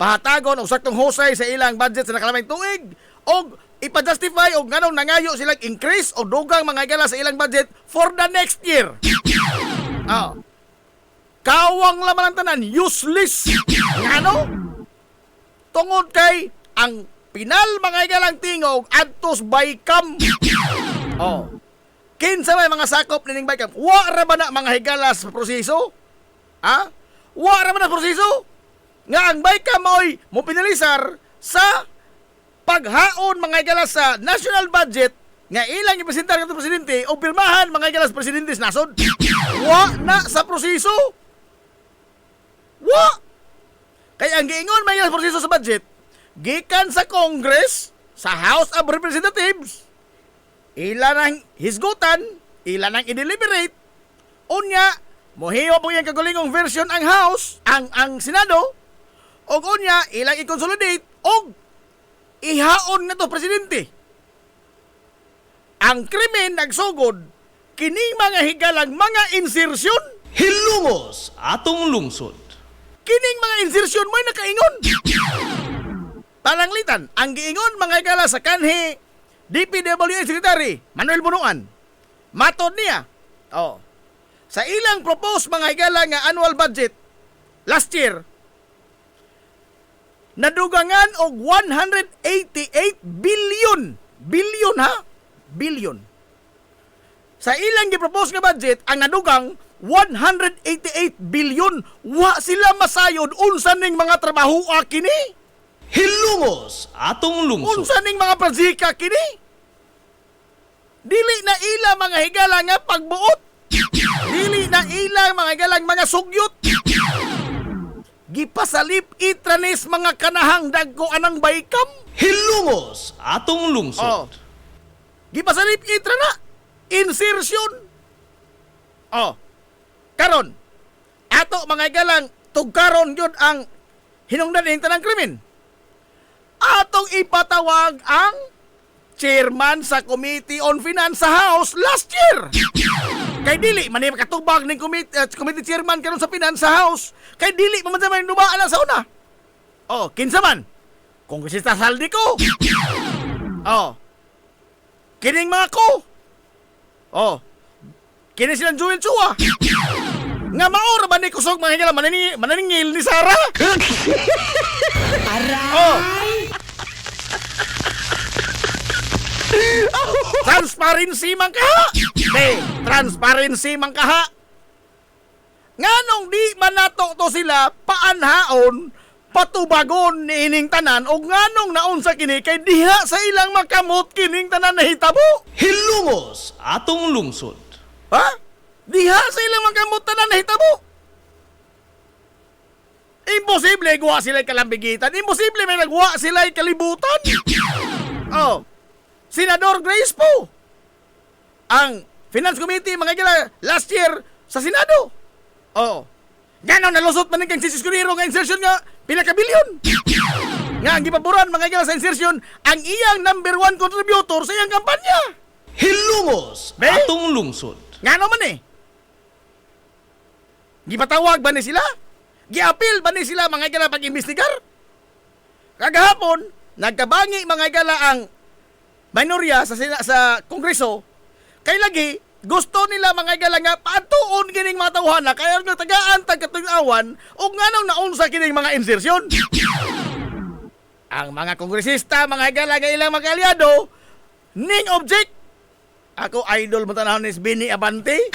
pahatagon og saktong husay sa ilang budget sa nakalamay tuig og ipa-justify og nganong nangayo silang increase o dugang mga higala sa ilang budget for the next year. Oh. Kawang laman ang tanan, useless. Ngano? Tungod kay ang pinal mga higalang tingog adtos bycam. Oh. Kinsa may mga sakop nining bycam? Wa ra ba na mga higala sa proseso? Ha? Wa ra ba na proseso? Nga ang bycam mo'y mo pinalisar sa paghaon mga higala sa national budget nga ilang ipresentar kadto presidente o pirmahan mga higala sa presidente sa nasod. Wa na sa proseso. Wa! Kaya ang giingon may proseso sa budget, gikan sa Congress, sa House of Representatives, ilan ang hisgutan, ilan ang i-deliberate, unya, mohiwa po yung kagulingong version ang House, ang Senado, o unya, ilang i-consolidate, o ihaon nga to presidente. Ang krimen nagsugod, kining mga higalang mga insersyon, Hilumos atong lungsod. kining mga insertion mo'y nakaingon. Palanglitan, ang giingon mga higala sa kanhi DPWH Secretary Manuel Bunuan. Matod niya, sa ilang propose mga higala nga annual budget last year, nadugangan og 188 billion. Billion. Sa ilang gipropose nga budget, ang nadugang 188 billion. Wa sila masayod unsa ning mga trabaho kini. Hilumos atong lungsod. Unsa ning mga projeka kini. Dili na ila mga higala nga pagbuot. Dili na ila mga higalang mga sugyot. Gipasalip itranis mga kanahang dagko anang bycam. Hilumos atong lungsod. Gipasalip itrana. Insertion. Karon, ato mga higalang tugkaron yun ang hinungdan ng tanang krimen. Atong ipatawag ang chairman sa Committee on Finance sa House last year. Kay dili man ni makatubag ning committee chairman karon sa Finance sa House. Kay dili man man dumaan sa una. Kinsa man? Kongresista Saldico. Kining mga ko. Kini silang Joel Chua. Nga maura ba ni kusog mga higala mananingil ni Sara? Aray! Transparency man kaha. Transparency man kaha. Nganong di man nato to sila paanhaon, patubagon ni ining tanan o nganong naunsa kini kay diha sa ilang makamot kining tanan nahitabo. Hilumos atong lungsod. Ha? Diha sa ilang makamot tanan nahitabo. Imposible guwa sila'y kalambigitan. Imposible may nagwa sila'y kalibutan. Senador Grace po. Ang Finance Committee mga gila last year sa Senado. Ganaw nalusot man kang sisiskuniro nga insertion nga pinaka-bilyon. Nga ang gipaboran mga gila sa insertion ang iyang number 1 contributor sa iyang kampanya. Hilumos atong lungsod. Nga naman Gipatawag ba ni sila? Giapil ba ni sila mga gala pag-imbestigar? Kagahapon, nagkabangi mga gala ang minorya sa Kongreso, kay lagi, gusto nila mga igala nga patuon kining mga tawhana kaya nga tagaan tagkatug-awan o nganong naunsa kining mga insersyon. Ang mga kongresista, mga igala nga ilang mga aliado, ning object. Ako idol mo tanahon ni Bini Abante.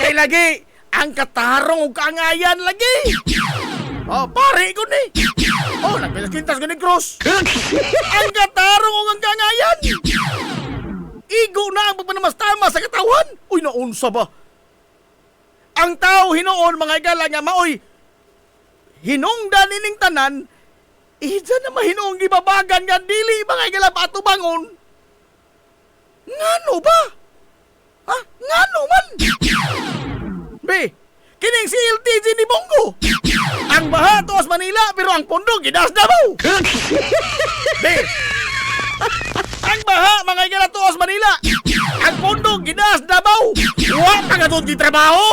Kay lagi, ang katarong o kaangayan lagi. Oh, pare ko ni. Oh, nagpilas-kintas ko ni Cross. Ang katarong o ang kaangayan. Igo na ang pagpanamastama sa katawan. Uy, naunsa ba? Ang tao hinoon, mga igala nga maoy, hinungdan ining tanan, isa na mahinoong gibabagan nga dili mga igala pa atubangon. Ngano ba? Ha? Ngano man? Be, kining si LTG ni Bongo. Ang baha tuwas Manila pero ang pundo gidas Davao. Be, ang baha mga igala tuwas Manila. Ang pundo gidas Davao. Wa pa nga doon gitrabaho.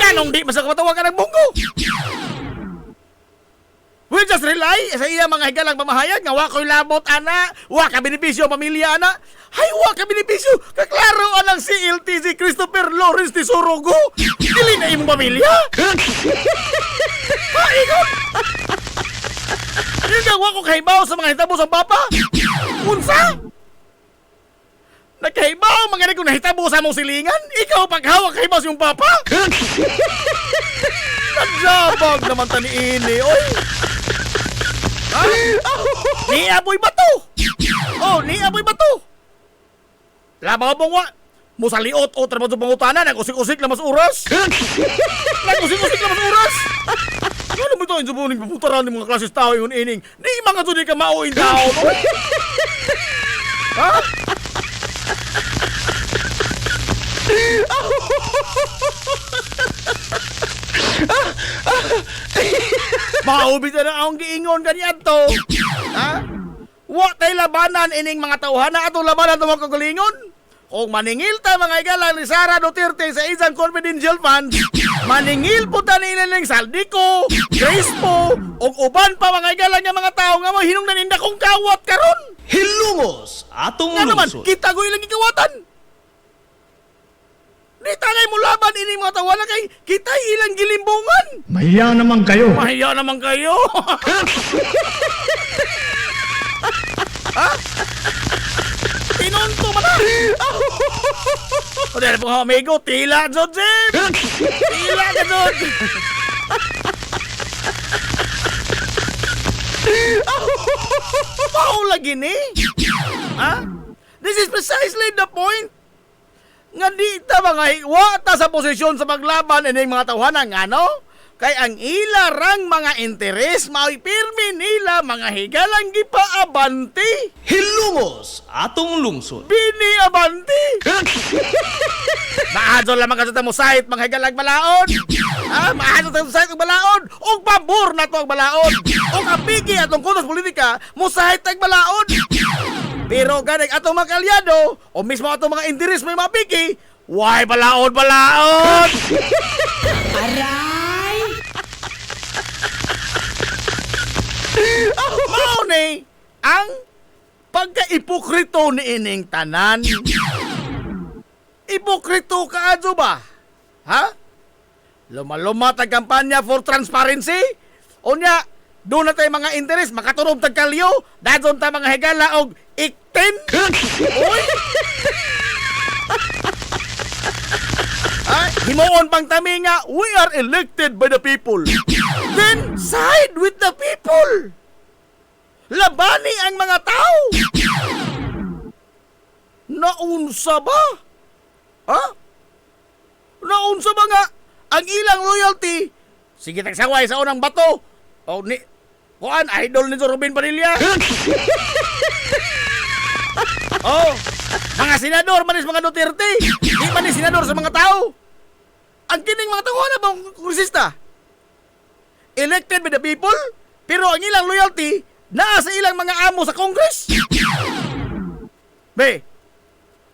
Nganong di masa kamatawa ka ng Bongo? We just rely sa iya mga higalang pamahayag nga wa ko'y labot ana, wa ka benepisyo pamilya ana. Hay wa ka benepisyo, kaklaro anang si LTG Christopher Lawrence de Sorogo. Dili na imong pamilya. Ha, ikon? Yung nga wa ko kahibaw sa mga hitabo sa papa. Unsa? Nagkahibaw mga kung nahitabo sa mong silingan. Ikaw paghawak kahibaw sa iyong papa. Nagjabag naman tani ini, oy. Ha? Ni aboy bato. Oh, ni aboy bato. Labaw mong wa. Musaliot o trabaho sa pangutana. Nagusik-usik na mas oras. Nagusik-usik na mas oras. Ano mo ito? Yung subuning puputaran ng mga klases tao yung ining. Di mga ito di ka mauin tao. Ha? Maubit na akong giingon kanyan to. Ha? Wa tay labanan ining mga tawhana ato labanan to mga kagalingon. Kung maningil ta mga igala ni Sara Duterte sa isang confidential fund, maningil po ta nila ng Saldico, Crespo, o uban pa mga igala nga mga tao nga mo hinungdan inda kong kawat karon. Hilungos atong Nga naman, lungsod. kita ko ilang gikawatan. Di tangay mo laban ining mga tawhana kay kita ilang gilimbungan. Mahiya naman kayo. Mahiya naman kayo. Ha? Tinunto mo na. O dahil po amigo, tila dyan, Jim. Tila ka dyan. Pao lagi ni. Ha? This is precisely the point. Nga di ta mga hiwa ta sa posisyon sa paglaban ining mga tawhana nga no? Kay ang ilarang mga interes mao'y pirmi nila mga higalang gipaabante. Hilungos atong lungsod. Bini abante. Maadol lamang ka sa mo site mga higalang balaod. Ha? Maadol sa site ang balaod. O pambor na to ang balaod. O kapigi atong kunos politika mo site ang balaod. Pero ganing atong mga kalyado o mismo atong mga interes may mapiki, why balaod-balaod? Aray! Mao ni ang pagka-ipokrito ni ining tanan. Ipokrito ka adyo ba? Ha? Luma-luma tag kampanya for transparency? Unya, doon na tayo mga interes, makatunog tag kalyo, dadon ta mga higala og iktin. Uy! Himuon pang tami nga, we are elected by the people. Then, side with the people. Labani ang mga tao. Naunsa ba? Ha? Naunsa ba nga ang ilang loyalty? Sige, tagsaway sa unang bato. O ni, kuan, idol nito Robin Padilla. Oh, mga senador manis mga Duterte. Di manis senador sa mga tao. Ang kining mga tao na bang kongresista? Elected by the people, pero ang ilang loyalty naa sa ilang mga amo sa Congress. Be,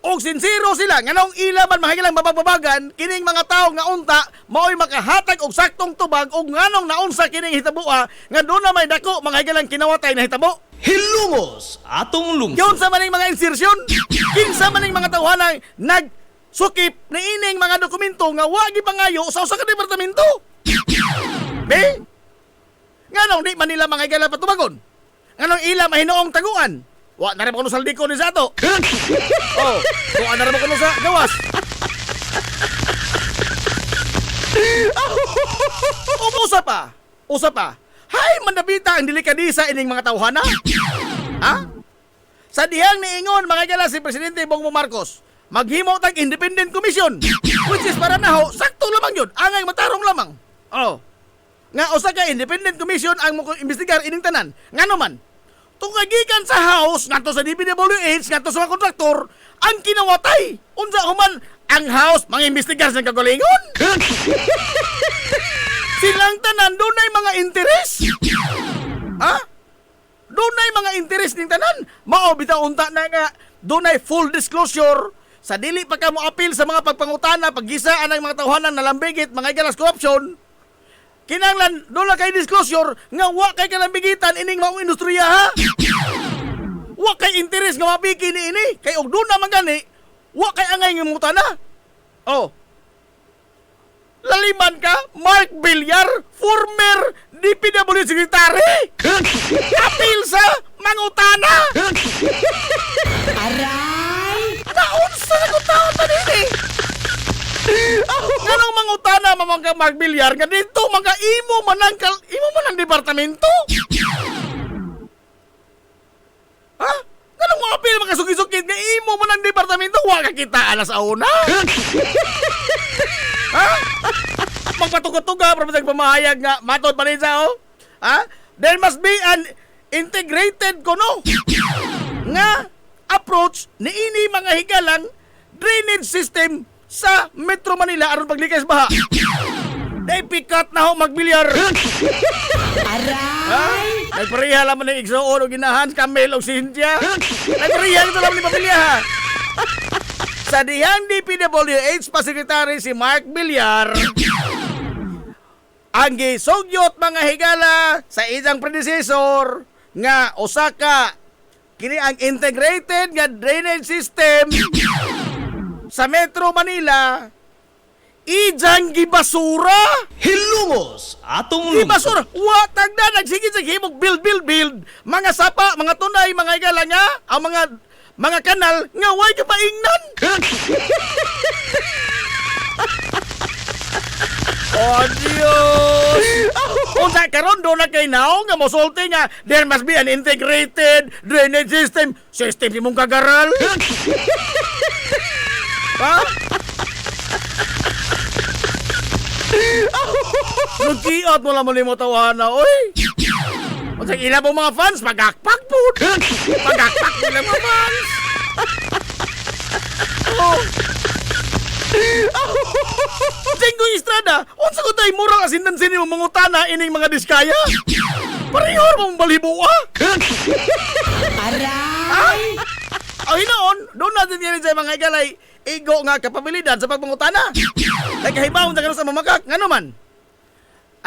og sincero sila nganong ila man mahigalang babagbabagan kining mga tao nga unta mao'y makahatag og saktong tubag og nganong naunsa kining hitabua nga doon na may dako mga higalang kinawatay na hitabo. Hilungos atong lungsod. Yun sa maning mga insersyon. Kinsa man ning mga tawhanang nagsukip ni ining mga dokumento nga wa gipangayo sa usa ka departamento. Be? Nganong di man nila mga higala patubagon? Nganong ila mahinoong taguan? Wa na rin mo kuno sa liko ni sa ato. Oh, wa na rin mo kuno sa gawas. Usa pa. Hay manabita ang delikadisa ining mga tawhana. Ha? Sa dihang niingon mga higala si Presidente Bongbong Marcos, maghimo tag independent commission, which is para naho sakto lamang yun, angay matarong lamang. Oh. Nga usa ka independent commission ang mo imbestigar ining tanan. Ngano man? Tungagikan sa house ngadto sa DPWH ngadto sa mga kontraktor ang kinawatay. Unsa human ang house mangimbestigar sa kagalingon? Silang tanan dunay mga interes. Ha? Dunay mga interes ning tanan. Mao bitaw unta na nga dunay full disclosure sa dili pa ka mo apil sa mga pagpangutana paggisaan ng mga tawhanan na lambigit mga galas corruption. Kinanglan doon kay disclosure nga wa kay kalambigitan ining maong industriya ha. Wa kay interes nga mapiki ni ini kay og doon naman gani wa kay angay nga mutana. Oh. Laliman ka, Mark Villar, former DPW Secretary. Apil sa mangutana. Aray! Naunsa na kung taon na nini? Ganong mangutana mamang Mark Villar nga dito mga imo man ang departamento. Ha? Ganong mga apil mga sukit-sukit nga imo man ang departamento wa ka kita alas auna. Ha? Magpatugot-tuga para sa pamahayag nga matod pa rin sa ha? There must be an integrated kuno nga approach ni ini mga higalang drainage system sa Metro Manila aron paglikas baha. Day pikat na ho magbilyar. Aray! Nagpariha lamang ng igsoon o ginahan, Camel o Cynthia. Nagpariha ito lamang ni pamilya ha. Sa dihang DPWH pa sekretary si Mark Villar, ang gisugyot mga higala sa isang predecessor nga Osaka kini ang integrated nga drainage system sa Metro Manila ijang gibasura. Hilumos atong Gibasura. Wa tagda nagsigit-sig himog build. Mga sapa, mga tunay, mga higala nga ang mga kanal nga way kapaingnan. Oh Diyos! Unsa karon do na kay naong nga mosulti nga there must be an integrated drainage system. System imong kagaral. Ha? Nagkiot mo lang mo tawana, oy. Unsa ila mo mga fans magakpak pud. Magakpak mo lang mga fans. Oh. Tengo Estrada, unsa ko tay murang asindan-sin mo mangutana ining mga diskaya? Parihor mong balibuwa. Aray! Ay hinoon, doon natin yan sa mga igalay igo nga kapabilidad sa pagpangutana. Nagkahibawon sa kanon sa mamakak, ngano man?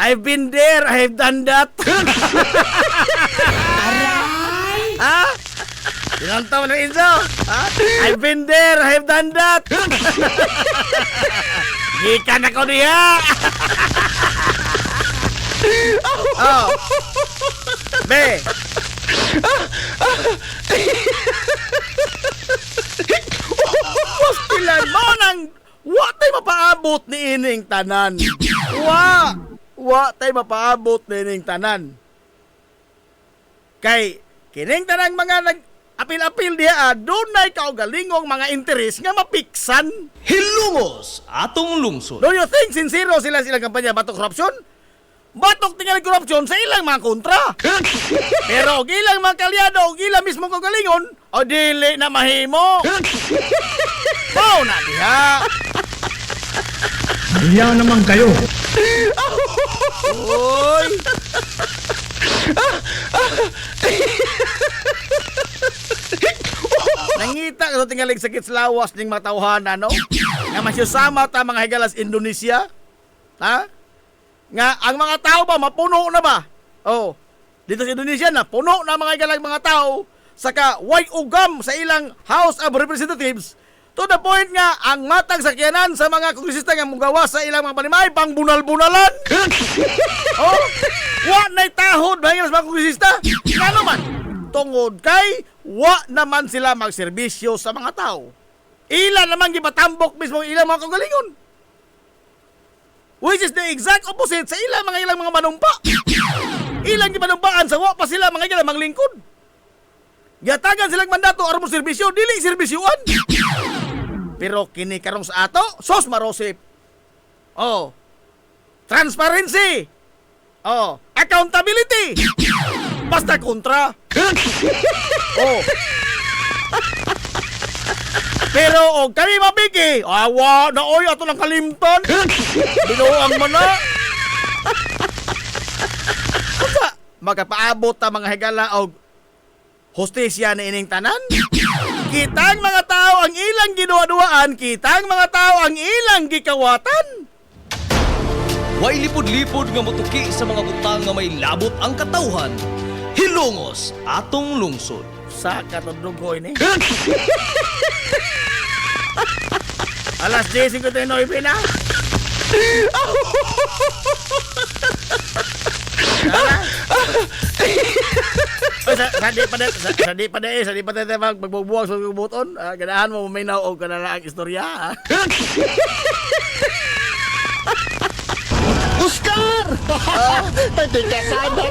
I've been there, I've done that. Aray! Ha? Tinantaw na Enzo. Ha? I've been there, I've done that. Gikan ako niya. Oh. Be. Pastilan mo nang wa tay mapaabot ni ining tanan. Wa tay mapaabot ni ining tanan. Kay kining tanang mga nag-apil-apil diha dunay kaugalingong mga interes nga mapiksan. Hilumos atong lungsod. Do you think sincero silang kampanya batok korupsyon? Batok tingali korupsyon sa ilang mga kontra. Pero og ilang mga kalyado og ilang mismo kaugalingon o dili na mahimo. Mao na diha. Iya naman kayo. Oy. Nangita ko tingaling sakit sa lawas ning mga tawhana no? Nga masyusama ta mga higalas Indonesia. Ha? Nga ang mga tao ba mapuno na ba? Oh. Dito sa Indonesia na puno na mga higalang mga tao saka way ugam sa ilang House of Representatives to the point nga ang matang sakyanan sa mga kongresista nga mugawas sa ilang mga panimay pang bunal-bunalan. Oh, wa na'y tahod bahingin sa mga kongresista. Nga naman, tungod kay wa naman sila magserbisyo sa mga tao. Ila naman gipatambok mismo ang ilang mga kagalingon. Which is the exact opposite sa ilang mga manumpa. Ilang gipanumpaan sa wa pa sila mga ilang maglingkod. Gatagan silang mandato aron mo serbisyo, dili serbisyuan. Pero kini karong sa ato, sos marosip. Oh. Transparency. Oh, accountability. Basta kontra. Oh. Pero og kami mabigi, awa na oy ato lang kalimtan. Binuang man na. Kunsa makapaabot ta mga higala og hostisya na ining tanan? Kitang mga tao ang ilang giduwa-duwaan, kitang mga tao ang ilang gikawatan. Way lipod-lipod nga motuki sa mga butang nga may labot ang katawhan. Hilongos atong lungsod. Sa katundog ko ini. Alas 10:59 na. Sa di pa magbubuwag sa buton. Ganahan mo may naog ka na lang ang istorya. Oscar! Hindi ka sana.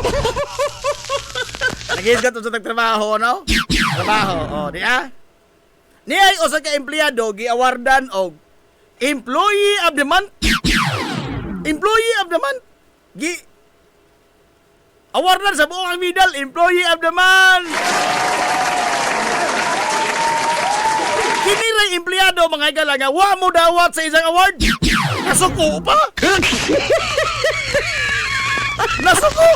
Nagis ka to sa tagtrabaho, no? Trabaho, di Ni ay usa ka empleyado gi-awardan og Employee of the Month. Employee of the Month. Awardan sa buong medal, Employee of the Month. Kini ray empleyado mga igala nga wa mo dawat sa isang award. Nasuko pa. Nasuko.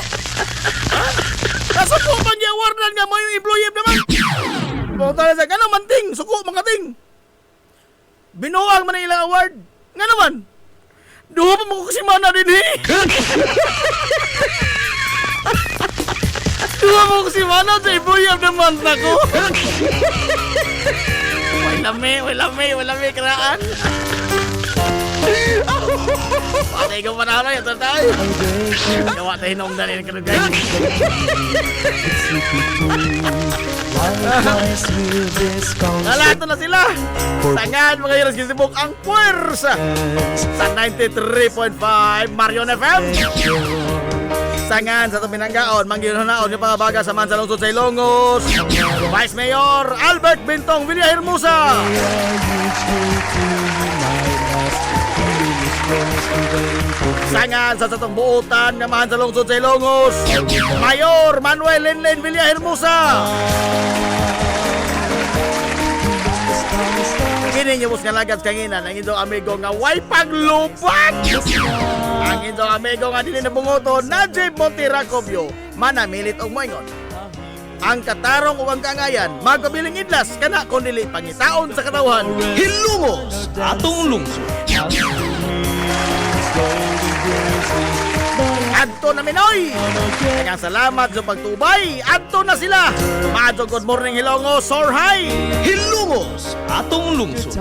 Nasuko pa niya awardan nga mo yung Employee of the Month. Punta na sa gano'ng manting, suko mga ting. Binuang man ang ilang award. Nga naman, duha pa mo kasi mana din Duha mo kasi mana sa Employee of the Month na ko. Wala me, karaan. Patay ko panalo yung tatay. Gawa tayo hinong dalhin ka nagay. Nalato na sila. Tangan mga heroes gisibok ang puwersa sa 93.5 Marion FM. Sangan sa itong pinanggaon, mangginunaon yung pangabaga sa Mansa Lungsod sa Ilongos, Vice Mayor Albert Bintong Villahermosa. Sangan sa itong buutan ng Mansa Lungsod sa Ilongos, Mayor Manuel Lenlen Villahermosa. Kini niyo nga lagad kanginan ang inyong amigo nga way paglupat. Ang inyong amigo nga dili nabungoton, Najib Monterracobio, manamilit og moingon. Ang katarong ug ang kangayan, magpabiling idlas kana kun dili pangitaon sa katawhan. Hilungos atong lungsod. Adto na Minoy. Kaya salamat sa pagtubay. Adto na sila. Maadto good morning Hilongos, Sorhay. Hilungos atong lungsod.